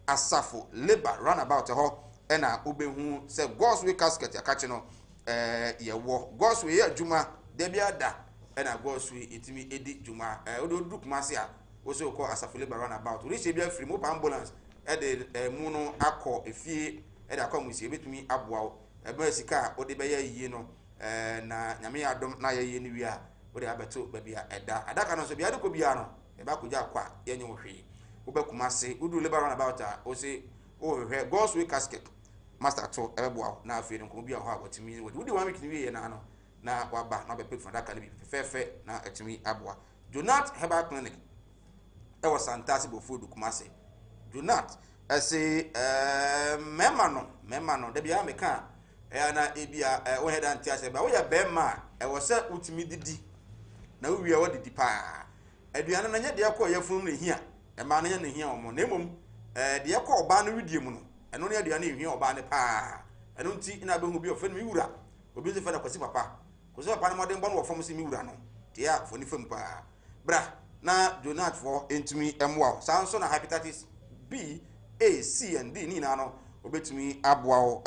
Asafo Labor Roundabout ho ɛna obehu sɛ God's Way Casket akache no yewo God's Way adwuma de bia da ɛna God's Way etimi edi dwuma odu Kumasi a also call Asafo Labor Roundabout we se bia free mo ambulance de mu no akɔ efie de akɔ musie betumi aboa ebe sika o de be yie no na nyame adom na ye ni wi a o de abeto ba bia ɛda adaka no so bia de ko bia no e ba kɔgya akwa ye nye wo hwe wo be Kumasi udu Labor Roundabout a o se o hwe God's Way Casket master to ebeboa na afie no ko bia ho a wotimi wodi 1 week ni wi ye na no na waba na be pay for adaka ni fefe na etimi aboa Jonat Herbal Clinic ewa Santasi Bofudu Kumasi Jonat ese mema no de bia meka na ebia wo head antiase ba wo ya bema wo se utimi didi na wo wi a wo didi pa aduane na nya de akọ yafunu ne hia ma na nya ne hia omo na emom de akọ oba no widie mu no eno ne aduane ehia oba ne pa eno nti ina behu bi ofa ne wura obi ze fa da kwasi papa ne modern bon wo fam se mi wura no te ya fo ni fam pa bra na Jonat for entumi emwa sanso na hepatitis B, A, C and D ni na no obetumi aboa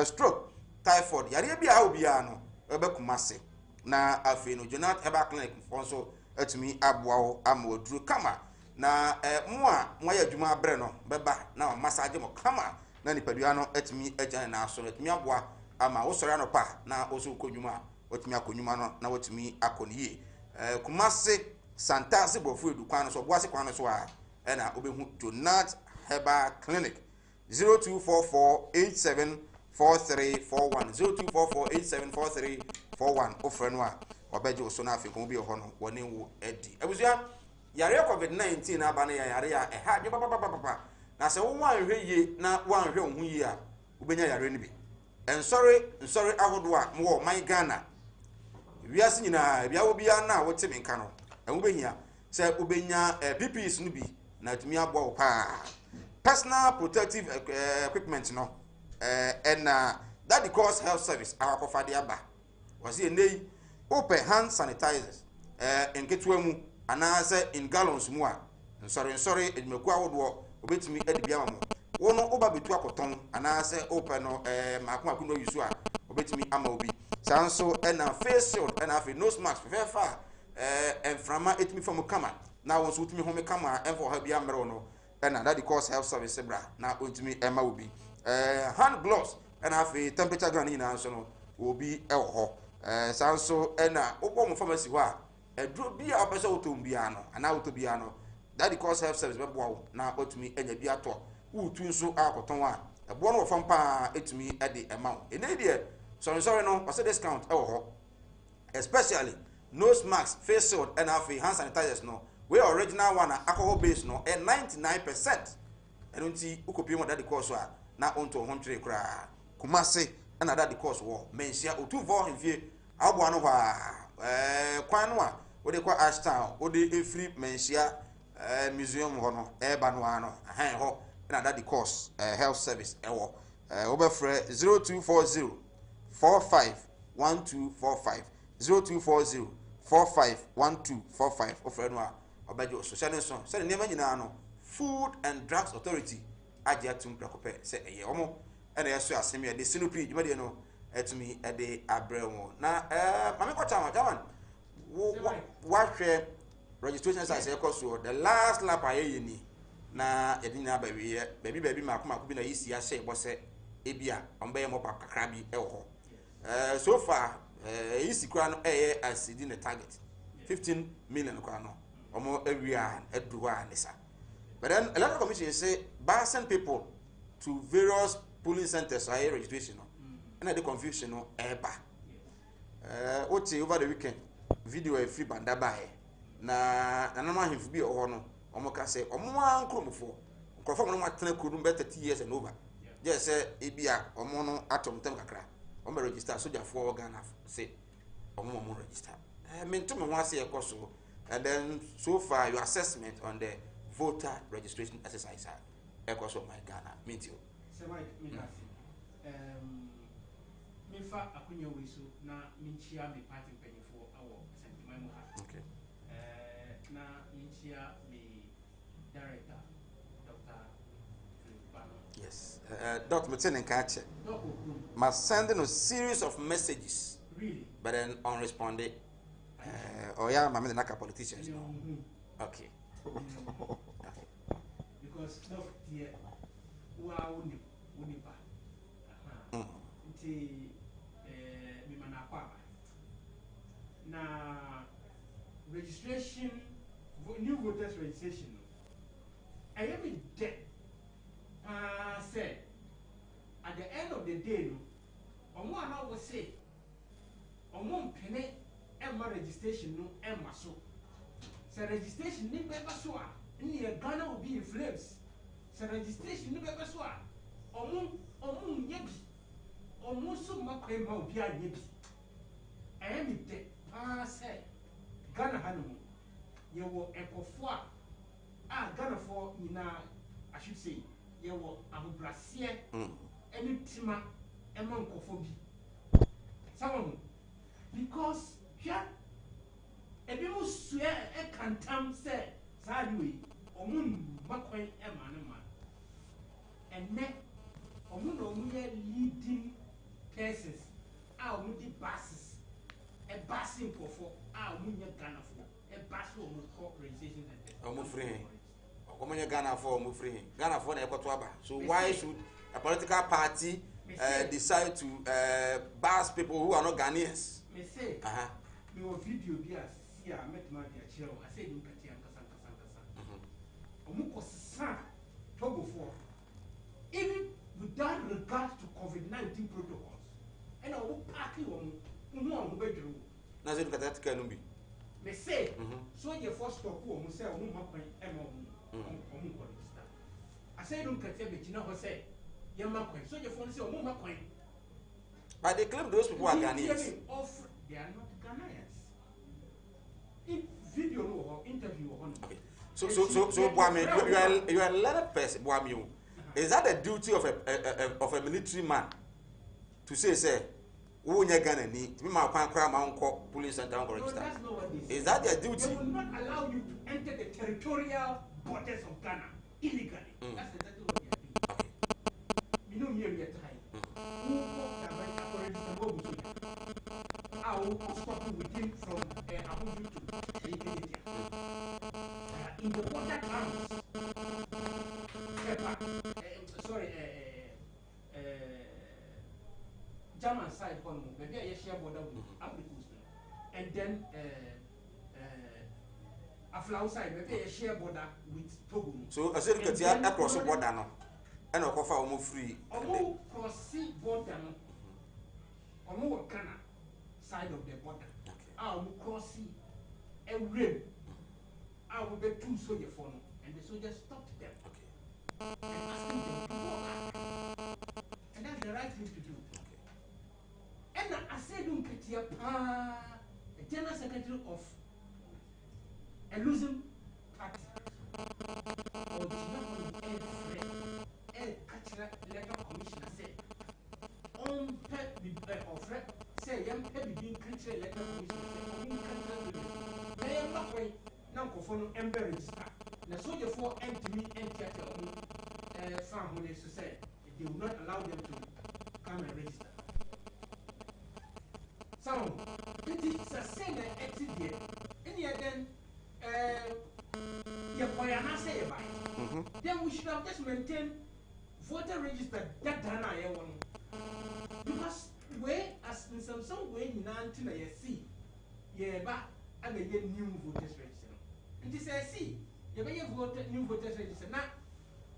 stroke typhoid yare bia obia no ebe Kumasi na afi no Jonat Herbal Clinic fonso etumi aboa ama oduru kama na mo a mo ya adwuma abre no beba na massage mo kama na nipadua no etumi agyan na aso etumi aboa ama wo sori anopa na oso kodwuma otumi akonnwuma no na wotumi akoniye Kumasi Santasi Bofudu kwano so boase kwano so a na obehu Jonat Herbal Clinic 0244874341 0244874341 ofre no a obeje oso na afi ko bi ho no woni wo edi abusua yare COVID-19 na aba na yare a ha de papa na se wo wanhwe ye na wanhwe ohun ye a ubenya yare ni bi ensori ahodo a mo man Ghana wiase nyina bia wo bia na wo temi nka no ubenya se ubenya PPEs no bi na tumi aboa wo pa personal protective equipment no and that the cause health service our kofade aba was here nei open hand sanitizers in ketwa mu ana se in gallons mu a sorry edmeku awodo obetumi edibia mamo wo no oba betu akoton ana se open no maako no yusu a obetumi ama obi sanso na face shield na afi nose mask fefa enframa etimi from kama na won so utimi home kama enfo ha bia mero no na that the cause health service bra na ontimi ema obi hand gloves na afi temperature gun ni na so no obi ho sanso na obo mo pharmacy ho a eduro bia opese otombia no ana otobia no that the cause health service bebo na otumi enya bi ato utu nso akoton a ebo no fam pa etumi ede ema o ene de sorry no what's discount ho especially nose mask face shield and hand sanitizers no we original one alcohol base no 99% enunti ukopi mo that the course wa na onto hontwe kra Kumasi na that the course wo mensia otuvo hemfie agbo no hwa kwan no a we dey kwa Ashtown we dey free mensia museum ho no ba no ano ho na that the course health service ewo obefre 0240 451245 0240 451245 ofre no a obajo social nation se ne ma nyina no Food and Drugs Authority agia tum prekope se eye omo ena yeso asem ye de sinupi djumade no etumi ede abremo na mame kwacha ma jaman wa hwe registration size ekoso the last lap aye ni na edina ba wiye baby makoma bi na yisi ya she bose ebia ombe mo pa kakra bi ewo so far yisi kwa no asidi na target 15 million kwa no omo area eduwa nisa. But then electoral commission say send people to various polling centers for registration and the confusion no eba What over the weekend video a free banda by na nanama himfu bi o no omo ka say omo an kromfo nkrofo mo no matena kuru better 30 years and over just say ebia omo no atom tem kakra omo register soldier for Ghana say omo register me to me wan say ekoso and then so far your assessment on the voter registration exercise ekoso my Ghana meet you say Mike me fa akunya wesu na minchia me party penifo awo sentimamo ha okay na minchia me director Dr. Bano. Yes Dr. Mutsen Nkache must send a series of messages really but then unresponded oh yeah mama the politicians no okay because no dear wa uni pa nti na registration new voters registration I am in debt said at the end of the day no one will say on penny Emma registration no Emma so registration ni beba so ni Ghana will be in flames registration ni beba so yebi so makwe ma obi a yebi I am in debt say Ghana Hanu, you were a cofoa. Ghana for I should say, you were a brassier, any tima, a monk of someone because here a people swear a cantam said, Sadly, or moon, Makway, a man, and neck, or moon, leading cases, our moody basses. A basin for munya Ghana for a basin of registration and free. Ghana for free. Ghana for so why should a political party decide to bash people who are not Ghanaians? Me say, me o video bi see I met my chair. I said you can kasa. Togo for even without regard to COVID-19 protocols. And I will party on no bedroom. Nazi mkatati kanumbi. Me say, so you first stop who say who makwan register. I say don't cut be china ho say ye makwan. So you phone say who makwan. But they claim those people are Ghanaians. They are not Ghanaians. In video or interview or okay. So Boami, you are a learned person, Boami. Is that the duty of a military man to say who nya Ghana ni me ma kwan kra ma unko police center unko register? Is that their duty? They will not allow you to enter the territorial borders of Ghana illegally. That's exactly what they are doing. You know me here time. Who walk the register go with you? I will stop you within from Abuja to Ethiopia. In the border towns. German side one maybe I share border with Africa and then Aflau side maybe I share border with Togo. So I said that you are across the border now. And I offer almost free. Almost cross border almost Ghana side of the border. I will cross a rim. I will be two soldiers for them and the soldiers stopped them. And asking them to go back. And that's the right thing to do. And I said, a general secretary of a losing party or a cultural letter commissioner said, on say, young baby being cultural letter commissioner, they are not way now for no ember register. Now, so therefore, and to me, and farm when they say they will not allow them to come and register. So, it is a same activity. And yet, then, then we should have just maintained voter register that Dana. Because, as in some way, in 19 yeah, but I may get new voters register. And this I see, you may have new voters register. Now,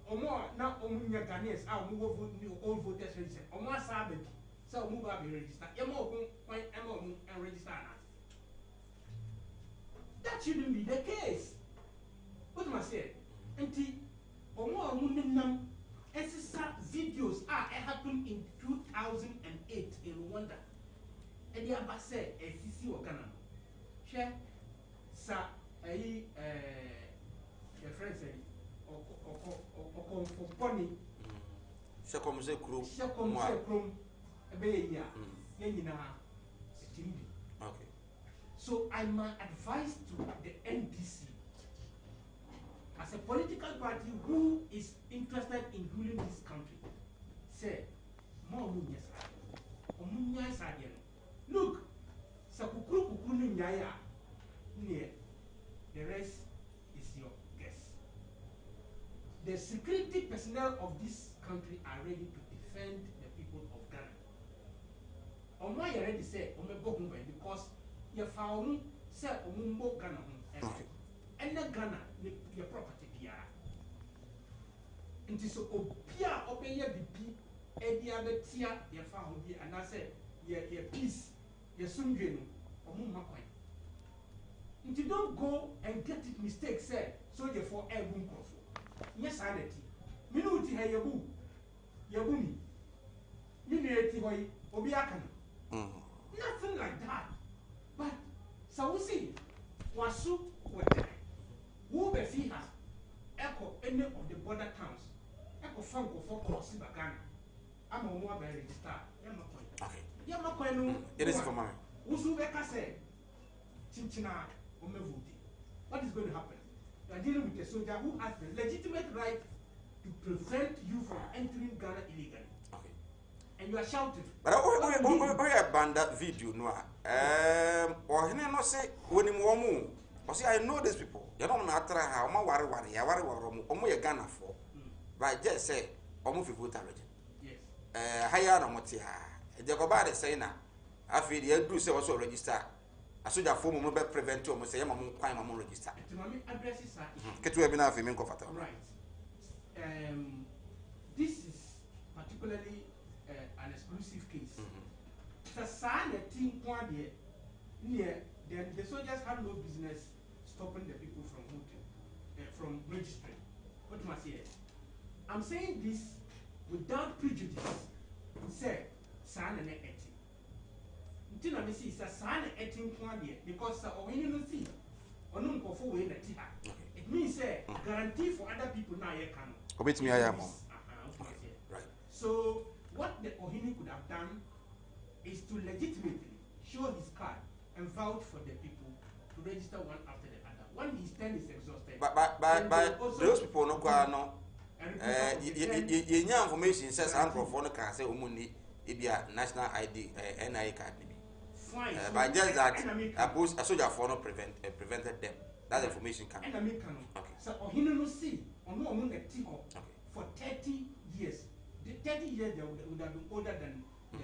or more, now, Ghanaians are new old voters register, or more Sabi. So move up and register. And register. That shouldn't be the case. What am I saying? Videos happened in 2008 in Rwanda. And the Abba said, FCC or Ghana. Share, sir, your friend said, or Pony. Shakomse Krum. Okay. So I might advise to the NDC as a political party who is interested in ruling this country. Say, more look, the rest is your guess. The security personnel of this country are ready to defend the people of Ghana. On why you already say, because you found say Ghana and the Ghana your property PR. And so Opia open your BP, Edia Betia, your found here, and I said, your peace, your sungin, or Mumacoin. And you don't go and get it mistake, said, so you're for a boom coffee. Yes, sanity. Minuti Hayabu, Yabumi, Minati Hoy, Obiakan. Nothing like that. But so we see, Wasu, who be fee has echo any of the border towns, echo Franco for crossing Bagana. I'm a more very star. Okay. Yamakoinu, It is for mine. Usubeka said, Chinchina, Omevuti. What is going to happen? You are dealing with a soldier who has the legitimate right to prevent you from entering Ghana illegally. Okay. And you are shouting. But I banned that video, no. Or he no say when him woman. Or say I know these people. You don't know how my worry, Omo Ghana for. But just say, Omo fi vote already. Yes. Higher no motia. Jacobade say na. I feel you do say also register. I should have form be prevent you say mama kwai mama register. To mommy addresses are. Ketu e bi na fi me comfortable. Right. This is particularly an exclusive case. The sign a team point near then the soldiers had no business stopping the people from voting, from registering. What must I say? I'm saying this without prejudice. Say sign and etting. Until I see sign and etting point because when you don't see or no go for way that it means guarantee for other people now you can. Obey me, I am. Right. So what the Ohini could have done is to legitimately show his card and vouch for the people to register one after the other. When his term is exhausted. But those people no no. Your information says Androphone can say Umuni Ibia National ID NI card. Fine. But just that a soldier for no prevented them. That information can. Okay. So Ohini no see on no among the Tico for 30 years. The 30 years they would have been older than the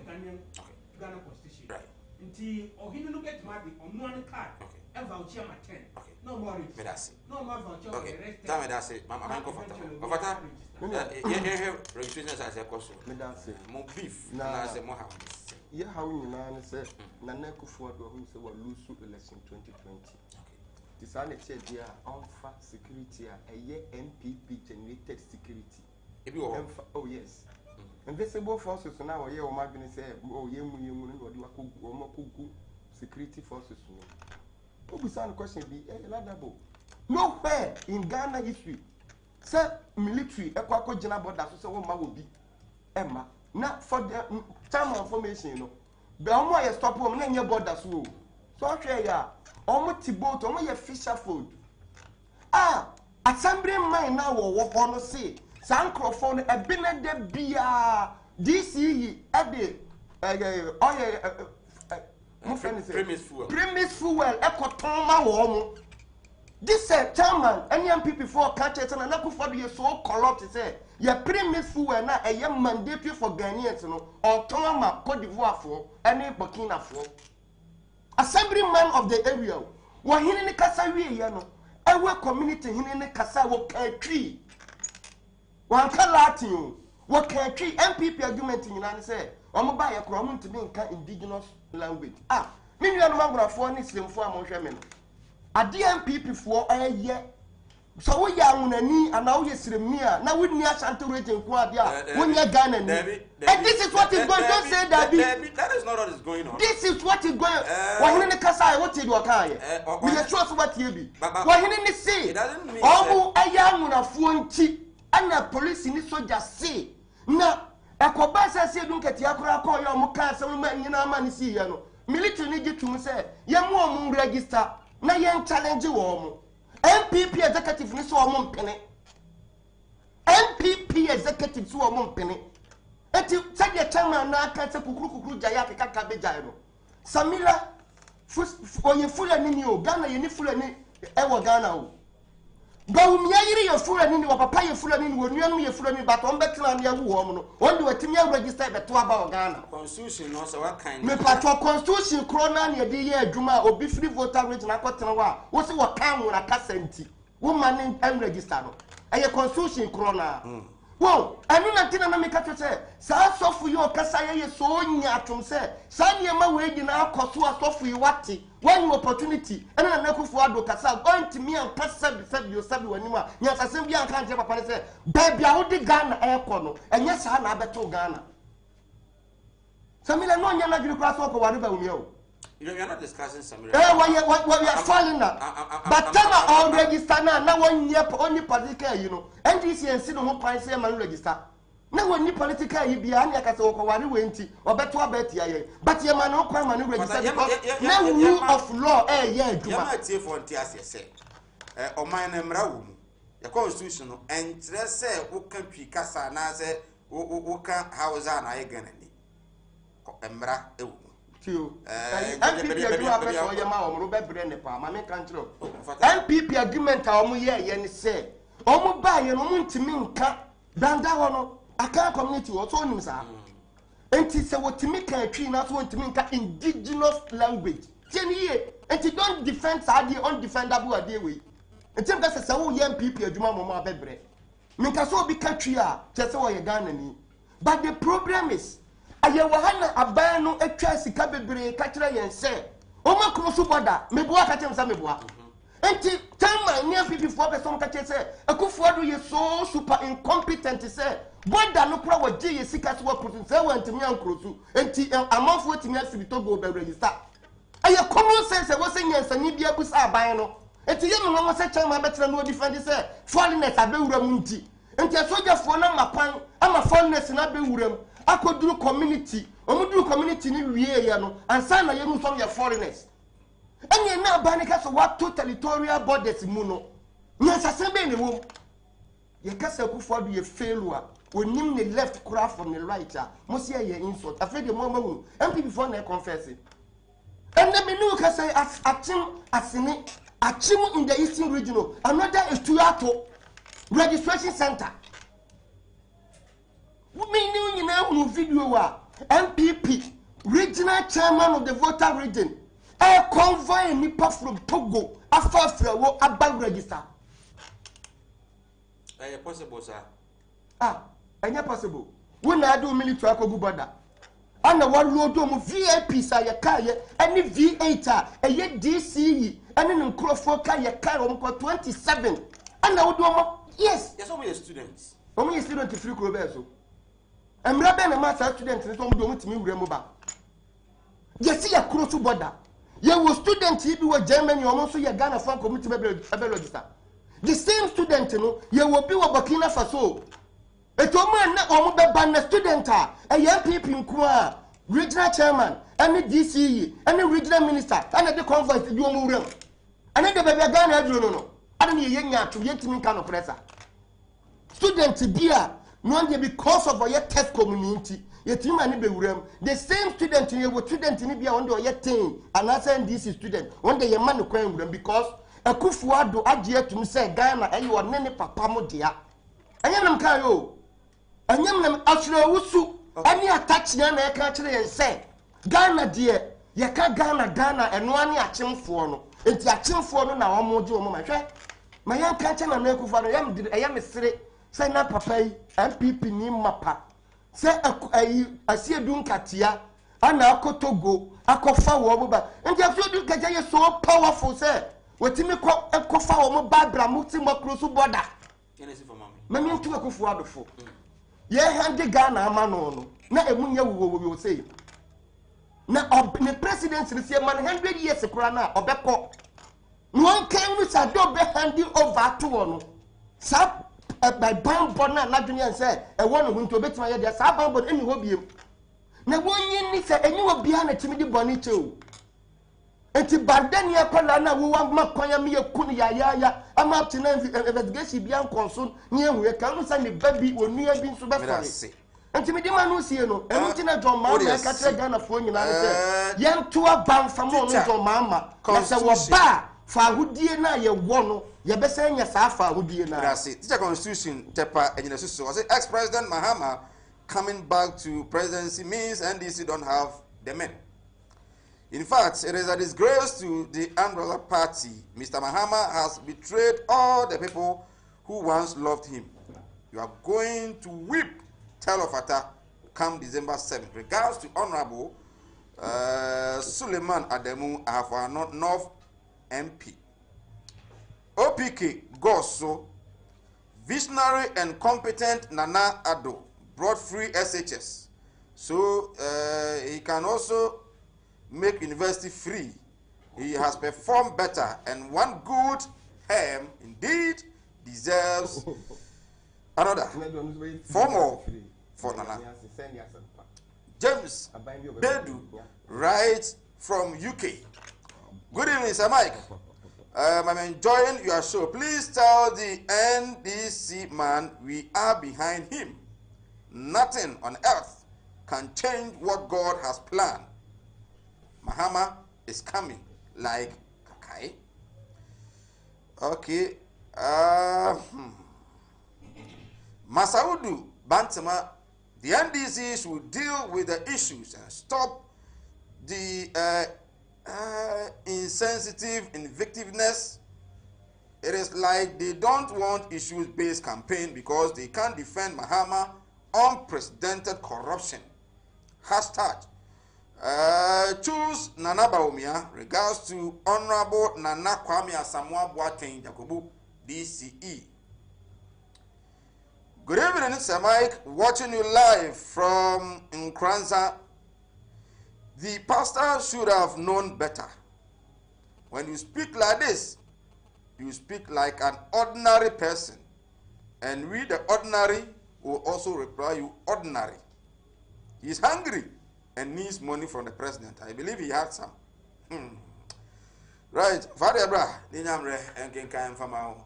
Ghana Constitution. Right. Until Ohini no get married on one card. And voucher my 10. No more. No more voucher. Okay. Tell me that's it. I'm comfortable. Registration as a cost. More beef. As a more house. Yeah, how you know, say, Nanako Ford, who say, will lose election 2020. The Senate said, yeah, on fat security, a year MPP generated security. Oh, yes. Invisible forces now, yeah, my goodness, oh, security forces. Who be the question be nowhere in Ghana history. Say military, Equaco General that so one will be Emma. Not for the time of formation, you know. But I'm stop home and your borders. So, okay, yeah. Almost boat, only a fisher food. Ah, assembly mine now will walk on say. Sancrophone, a binner de beer, DC, Eddie, premise fuel, echo Toma Womo. This chairman, any MP before catches and another for you so corrupt, say, your premise fuel now a young mandatory for Ghanaians, or Toma, Cote d'Ivoire for any Burkina for. Assemblyman of the area, were in the Cassawi, our community in the Cassawo tree. One can Latin, What can tree MPP argument in an say, I'm buy a crumb to be in indigenous language. Ah, me and Mangra for any slim for Monshaman. A DMPP for a year. So we are on a knee and now you see me. Now we near Santa Rita and Quadia when you're gone and this is what is going on. Say that is not what is going on. This is what is going on. Why in the Casa, what did you carry? We are sure what you be. Why in the sea? It doesn't mean a young one phone cheap and a police in this soldier say. Now, a cobasa said, don't get Yakura call your Mocasa, you know, man, see you. Military need to say, young woman register, now young challenge you. MPP executive ni so omo mpene MPP executive so omo mpene eti sade chairman na aka se kukuru jaya kaka beja no Samira oye fulani ni o Ghana ye ni fulani e wo Ghana o bawo mi ayire ye fulani ni wo papa ye fulani ni wo nuanu ye fulani but on betena na wo omo no on de watimi register beto aba o Ghana constitution no so what kind me patro constitution krona na ye de ye adwuma obi free voter rate na kwotena wa wo se wo kan wo na kasenti wo man en register no eye constitution krona wo anu na tina na me ka tse sa asofu yo kasa ye so nya atom se sa niema we gi na akoso asofu yi wate one opportunity ena na nakufu ado kasa onti mi an kasa bi sabi wanima nya sasem bi an kan je papa se baby a wo di Ghana e ko no enye sa na abeto Ghana Samira no nya na giri kwa so ko ware ba umi o. You know, we are not discussing Samira. We are falling now. But Tama all register now one year only political, you know. NDC and Sino who price man register. Now when you political you be an yakasa or Kawari Wenti or better bet ye. But your man no crime man register because now rule of law yeah. You might say for Tias say. O mine emraum. The constitution and say who can be Casa na say who can house an I again. Emra MPP agreement a omo ye ni say omo ba ye no ntimi nka danda hono aka community wo so nim sa enti se wotimi ka atwi na so ntimi nka indigenous language tieni ye enti don't defend sadi undefendable ade we enti nka se wo ye MPP adwuma mo ma bebre minka so obi ka twi a che se wo ye Ghana ni but the problem is aye wahana aban no atwa sika bebre ka kire yen se o ma cross border meboa ka tem sa meboa enti time my MPP for person ka kire se akufuado ye so super incompetent se border no kura waje ye sika so wakrosu se wantimi ankrosu enti amafo atimi asiri to go be register aye common sense wo se nyansani bia busa aban no enti ye no se chairman betra no defend se foreigners abewura mu nti enti asojafo na mapan ama foreigners na bewuram akoduru community omuduru community ni wiye ya no ansa na ye nu so ye foreigners enye na abanika so what territorial borders mu no nyansase be ne wom ye kasa kufuado ye failure onim ne left kura from the right mo se ye insult afede mo mahu MPP for na confess enne me nu kasa achim in the eastern region another is Tuato registration center. We knew you now video MPP regional chairman of the voter region a convoy nipa from Togo after a bank register. Possible, sir. Any possible. When I do military border. And the one load of VIP say a car any V8 a ye DCE and an Crawford car 27 and I would do yes. Yes, only students. Only a student to free Crobeso. I'm rapping a master student and some do to me remember. You see a cross border. You were student if you were German, you almost see a Ghana from community register. The same student, you will be a Burkina Faso. A woman almost ban student, a young people in Kwa, regional chairman, and the DCE, and the regional minister, and the convoy to do more. And then the baby Ghana, no. I don't hear young to get me kind of presser. Student beer. No, because of your test community, yet you man be the same student in your student in Libya under your team, and I send this student one day your man crime them because a kufuado adhere to me say Ghana and you are nene papa modia. And yam kayo, and yam actually wusu, and you attach Ghana country and say Ghana dear, you can't Ghana and one ya chim for no, and ya chim for no now mojo my young country and Nekufano, I am a say na papa yi MPP ni mapa say asie du nkatia ana akotogo akofa wo mo ba nti asie du nkatia ye so powerful say wetimi kofa wo mo ba bra mo ti mo cross border mami ntu akofo adofo ye hande Ghana amano no na emunye wo say na the president say man 100 years kura na obekọ no can we say do be handing over to one sa by bambo na ladwene an say e won no nto betima ye dia sa bambo eni ho biem na wonyi ni say eni wo bia na timi di boni cheo enti bardani akola na wo wa makonya me yakunu ya ama up to now investigation bia nkonso ni ehu e kan no say ne baby onua bi nso be fare enti me di manu sie no enu ti na John Mahama ka tere Ghana fo nyina say yen to aba mfamo no John Mahama na say wo ba fa hudie na ye wo no ye be say nya sa fa hudie na that's teacher constitution tepa enyina susu was ex-president Mahama coming back to presidency means NDC don't have the men. In fact, it is a disgrace to the umbrella party. Mr. Mahama has betrayed all the people who once loved him. You are going to weep, tell of Atta, come December 7th. Regards to Honorable Suleiman Ademu Afar North MP. OPK Goso, visionary and competent Nana Addo brought free SHS. So he can also make university free. He has performed better, and one good ham indeed deserves another. 4 more for Nana. James Bedu writes from UK. Good evening, Sir Mike. I'm enjoying your show. Please tell the NDC man we are behind him. Nothing on earth can change what God has planned. Mahama is coming like Kakai. Okay. Masaudu Bantama, the NDC should deal with the issues and stop the insensitive invectiveness. It is like they don't want issues-based campaign because they can't defend Mahama unprecedented corruption. Hashtag choose Nana Baumia. Regards to Honorable Nana Kwame Asamoah Boateng Jacobu, DCE. Good evening, Sir Mike. Watching you live from Nkranza. The pastor should have known better. When you speak like this, you speak like an ordinary person. And we, the ordinary, will also reply you ordinary. He is hungry and needs money from the president. I believe he had some. Right. Father Abra, Ninyamre, and Kenkan Famao.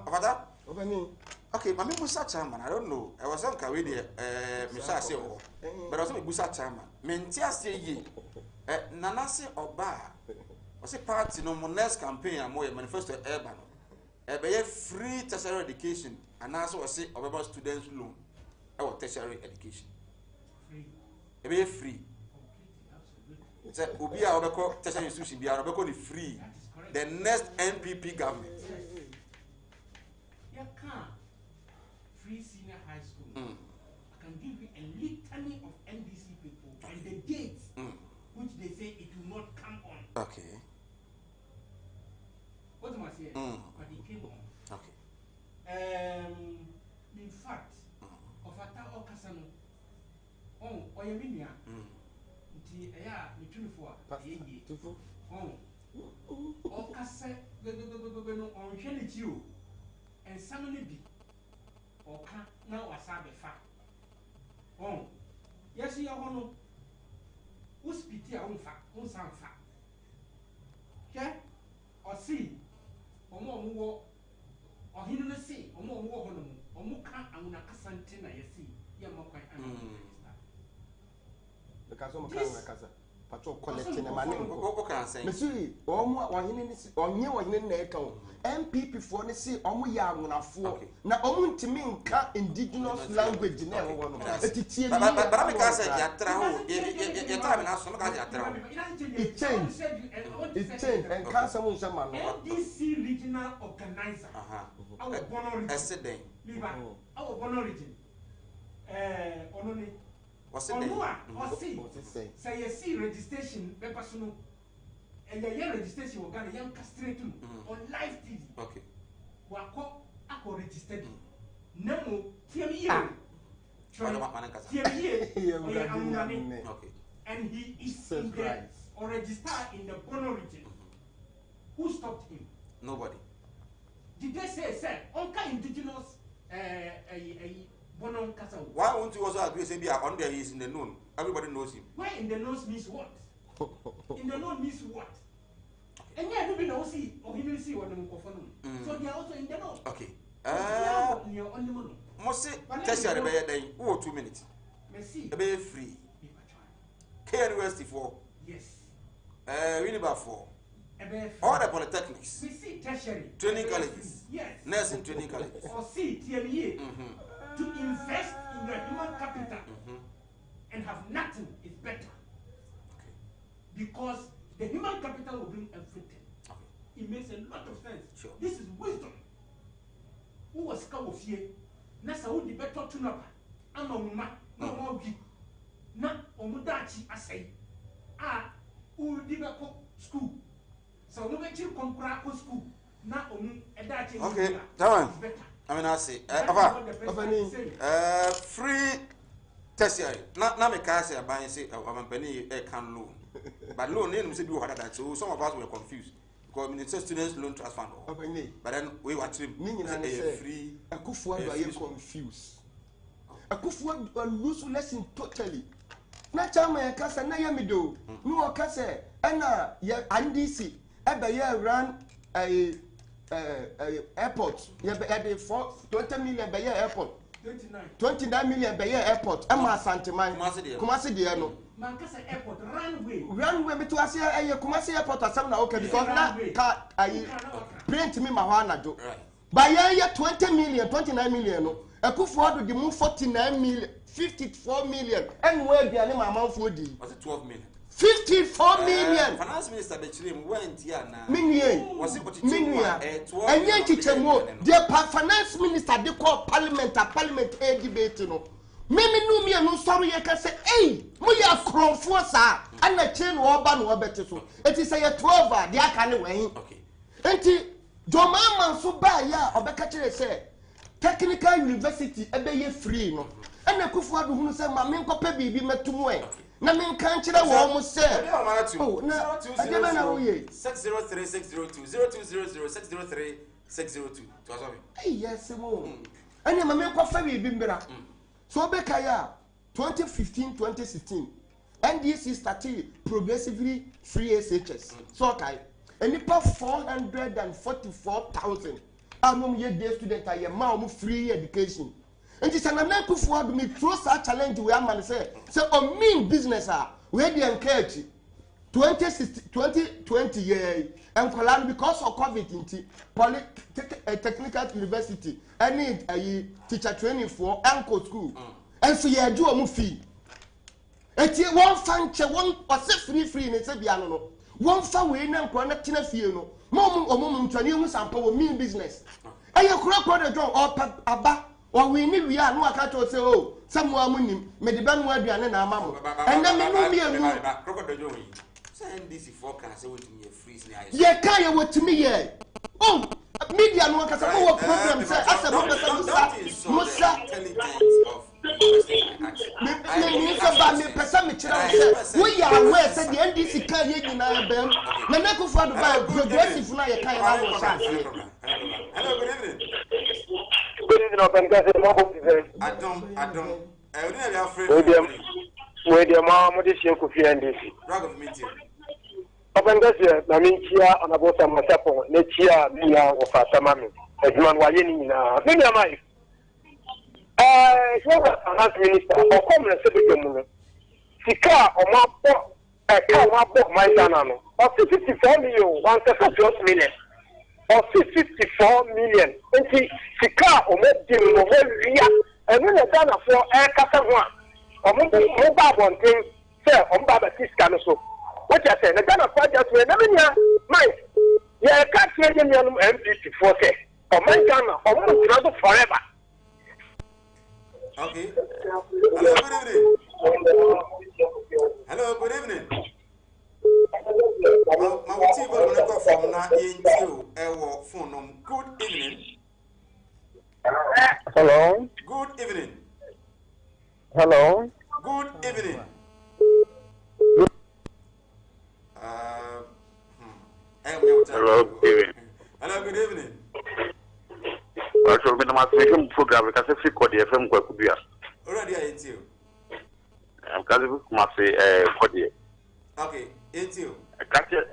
Father? Okay, Mami Musa Chairman, I don't know. I was on Kawidi, Mr. Seo, but I was Musa Chairman. Mentia say Nanasi Oba was a part in a Mones campaign and more manifesto urban. A free tertiary education, and also say about students' loan or tertiary education. Free. Free. It's a Ubia or tertiary institution, be are free. The next NPP government. You can't. Free senior high school. I can give you a litany of NDC people and the dates which they say it will not come on. Okay. What am I saying? But it came on. Okay. In fact, of Ata Okasano, Oyaminia, Okase, on Shenity, and suddenly be. Oka now wasabe fa. Yes, you are one who speak your own fa, who sound fa. Okay? Or see, or more, or he don't see, or more, or more can't, and a Cassantina, you see, you're more quite the Casa Patrol collecting a man. Monsieur, or more, or in the account. MPP for the sea, Omu Yamuna for now, Omu to me, indigenous language in everyone. But it changed, and Casa Musaman. NDC regional organizer our born origin. Accident. Liba, our born origin. Only. What's it? Or see. Say you see registration, Bepasono. And the year registration will get a young castrate on live TV. Okay. Wako ako registered. Nemo TME. Okay. And he is in there or registered in the born origin. Who stopped him? Nobody. Did they say, Onka indigenous Bonon Castle? Why won't you also agree? Say, on there he is in the known. Everybody knows him. Why in the nose means what? In the known means what? And yet, nobody knows see or he will see what them of so they are also in the know. Okay. Must test your day. 2 minutes. Merci. A be free. K University 4. Yes. Unibar 4. All the polytechnics. We see tertiary. Training colleges. Yes. Nursing training colleges. Or see TME to invest in your human capital and have nothing is better. Okay. Because the human capital will bring everything. Okay. It makes a lot of sense. Sure. This is wisdom. Who was cow of ye? Nasa would be better to know. I'm a woman, no more give. Na omudachi asay. Who would be school. So we went to Concraco school. Na edachi. Okay, that one. I mean, I say, free tertiary. Now, me can say, I say, I'm penny can loan. But loan name say do that. So some of us were confused because it says students loan trust fund. But then we watch him. Free. Akufo do I confused. Akufo lose lesson totally. Na chama ya kasa na ya mido. No okase na ya NDC. Ebe ya run airport. Ya be 20 million be ya airport. 29 million be ya airport. Ama Santiman. Kumasi de no. Mankasa airport runway. Runway me to ase Kumasi airport asam na okay because na ka print me mahwana do. By ya 20 million, 29 million no. Akufo do the move 49 million, 54 million. And where the animal amount for the was it 12 million? 54 million. Finance Minister Bechilim went here now. Million. Was it what and yet the finance minister they call parliament a debate no. Mimi no me no sorry you can say hey we are cromfo sa and na chain wo ba no obete so. It is say 12 they aka ne wen. Okay. Enti Joma man so ba ya obeka kire say technical university ebe ye free no. And Akufo Addo hunu say ma me nkopa bibi metumu e. Na me nkan kire wo mo say. Oh na adeba na wo ye. 603602 0200 603602. To aso me. Hey yes mo. Anya ma me nkofa bibi mbira. So obeka ya 2015-2016 NDC started progressively free SHS. So okay. And nipa 444,000 among ye day student a year ma free education. And this Nana Akufo Addo me throw such challenge we am man say on mean business we dey encourage 2020 year and collab because of COVID into technical university any teacher training for anchor school and so ye do omo fee. Eti one fanche one ose free ne se bia no. One fa we na nkwa na tina fie no mo ntwane hu sampa wo mean business aye kura de john or aba or we ni wi anu aka to say oh samu amunim me de ban mu aduane na amamo and na me no me anu kura de john send this forecast say what me freeze ni aye ye kan ye what me ye oh media no aka say what problem say asa no musa intelligence of me pesa me chira say we are aware say the NDC can ye nyina bem na Akufo Addo by progressive na ye kan na wo sha hello good evening Open Gas Adam we dey afraid we dey ma mo dey share Kofi NDC rag of meeting Open Gas na me chia anabota masapo ne chia bia wo fa tamami edman wa ye ni nyina me na mai finance minister or come and say to mu sika o ma po ka wa po my channel no of 54 million 1 million of 54 million enti sika o ma di mo ho ria enu na dana for kasa ho a o mo ba bonten say o ba ba sika no so what you say na dana for just we na me nya mai ye ka tie je mi anu MPP for say Oman Ghana, Oman Ghana forever. Okay. Hello, good evening. Hello, good evening. My TV will go from now into our phone. Good evening. Hello. Good evening. Hello. Good evening. Hello, good evening. Hello, good evening. So, we must make a program because if you call the FM, what could be us? Already, I ain't you. I'm going to must say, Okay, ain't you. I can't tell.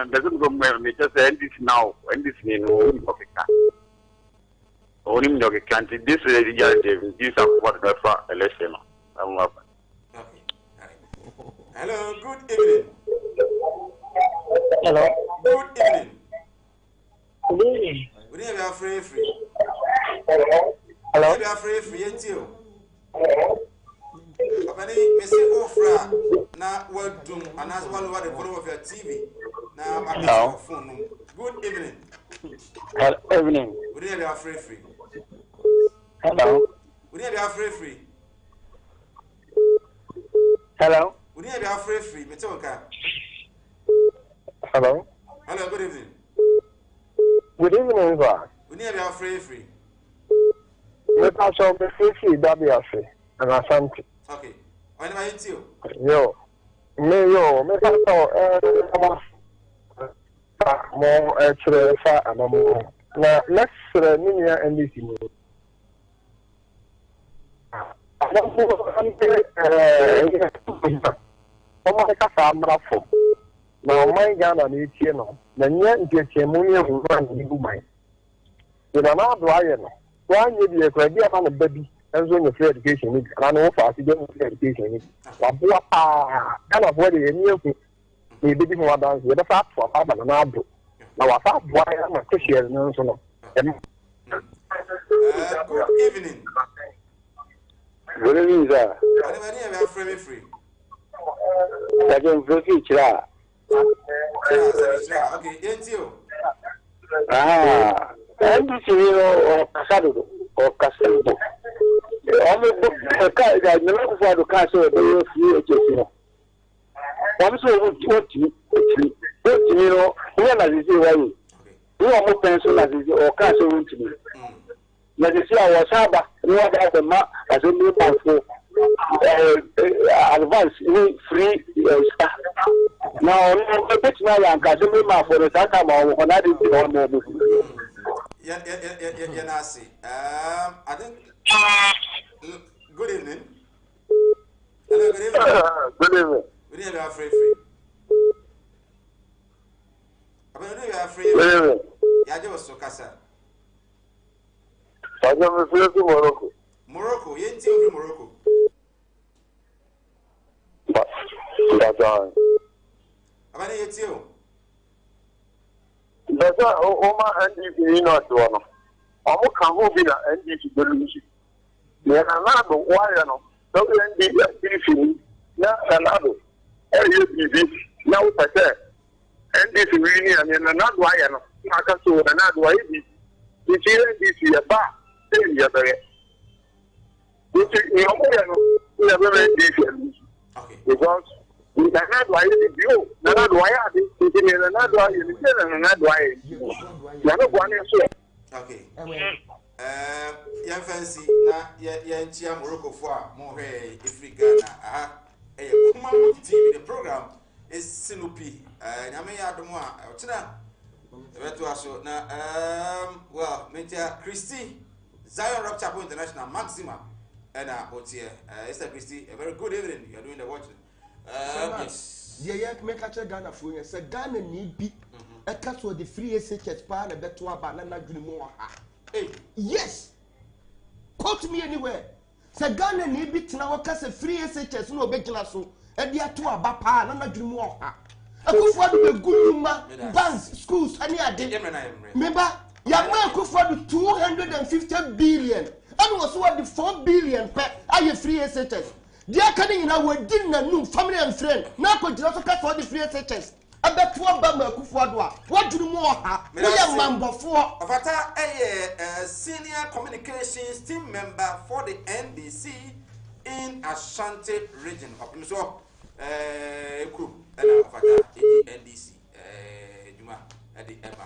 Doesn't go me just end this now, end this in only no country. This is the this is what the election. Okay. Hello, good evening. Hello. Good evening. Good evening. We need to be free. Hello. We are free, ain't you? Abani, me say ofra na wadum anas one over the volume of your TV. Now back to your phone. Good evening. Good evening. We need to be free. Hello. We need to be free. Hello. We need to be free. Me tell you. Hello. Hello, good evening. Good evening, sir. We need to be free. Let us all be free, Dabiafi, and Asante. Okay. When am I into you? Yo. Me pass more actually far and more. Now, let's Ninia and this. Now, my Ghana needs you know. The young get your money who run you mine. You know, not Ryan. One year, you could be a baby. That's when the free education is. And I know fast you don't free education is. Kind of what you need. Maybe this one dance with a fat for a and an abdo. Now, I thought why I'm a Christian. Good evening. Good evening, sir. I am free. I can go to Chira. Okay, ain't you? And this or Casado or Casado. Almost a car that never for the castle of the free. I'm so what you know, when I see why you are more pencil as or castle to me. Let us see our Saba, no other than Ma as a new for advance free staff. Now, a bit now, and Casimir for the Saka or another more. Yanasi. I think. Good evening. Hello, good evening. Good evening. We need to be free. I mean, we are free. Good evening. Yajo was so casa. I never feel to Morocco. Morocco, you ain't in Morocco. That's all. I mean, it's you. That's all. Oma NDP in not one. I'm not going to NDP solution. There are not why I know. So NDP now another. Now, I said, NDP union and another why I know. I can do another way. It's NDP a bar. Because we cannot why you, not why I did another why you and another why. Okay. Young fancy, now, Yan Morocco for more Africa. TV, the program is Sinupi. Yamaya Domoa, China. Well, Mentia Christy, Zion Rock Chapel International, Maxima, and Esther Christy, a very good evening. You are doing the watching. Yes. Yeah, make a check Ghana for you. Say Ghana need be a cast with the free SHS pan and better banana dream more. Yes. Quote me anywhere. Say Ghana need be now cast a free SHS no beginner so, and the two are bapa and dream more. I could for the good banks, schools, and remember, Yama could for the 250 billion, and was what the 4 billion per I free SHS. They are coming in our dinner, new family and friend. Now, could you also cut for the free SHS? I ebetu Obama Akufo-Addo a woduru mu oha wo ye mambofo Ofata a senior communications team member for the NDC in Ashanti region. So group Ofata NDC Juma at the Emma.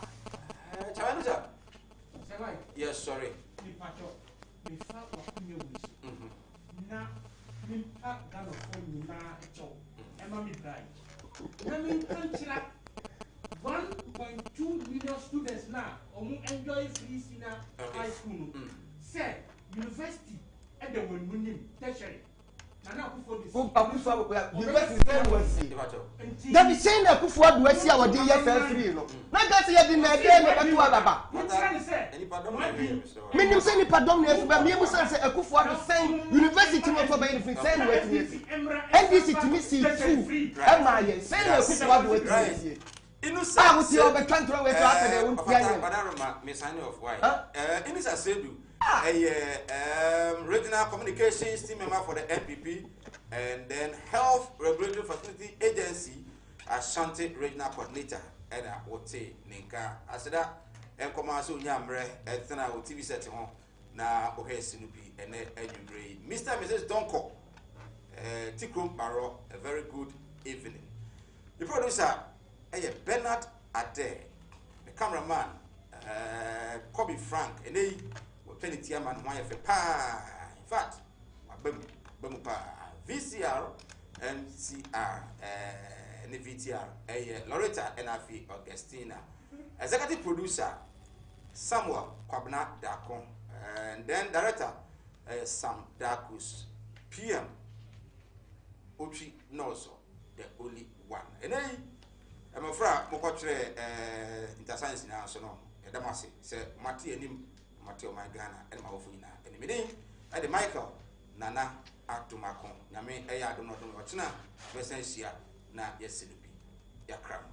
Challenger. Yes, sorry. Na mimpa gano phone na cho ema mi dai na min kanchira 1.2 million students na omu enjoy free senior high school say university e de wonunim tertiary na Akufo that is saying Akufo-Addo asi a wodi ye fa free no na ga say ye di na de na betu ababa minim say ni pardon na efu ba me mu say Akufo-Addo say university no for be free say no wati NDC to me see two am I say Akufo-Addo wati Inu sa wuti o be twantro we to afede won tia Padaroma me sign off why Inu sa sedu regional communications team member for the NPP and then health regulatory facility agency Ashanti regional coordinator and wote ninka aseda enkoma so nyamre etena o TV set ho na ohesi no bi ene anwumre Mr. and Mrs. Donko Tikrom Baro a very good evening. The producer Bernard Ade, the cameraman Kobe Frank and Penny Tiaman Wayafe Pa. In fact, Bemupa VCR MCR and VTR Loretta Enafi Augustina. Executive producer Samuel Kwabna Dakon and then director Sam Dakus. PM Uchi Noso, the only one. And I'm afraid Mokotre interscience now, so no, Damasi, say Mati and him, Mateo Magana, and Mafuna, and the meaning at the Michael Nana Actumacon, Yame, I don't know what's now, Vessensia, na yes, it be, ya crown.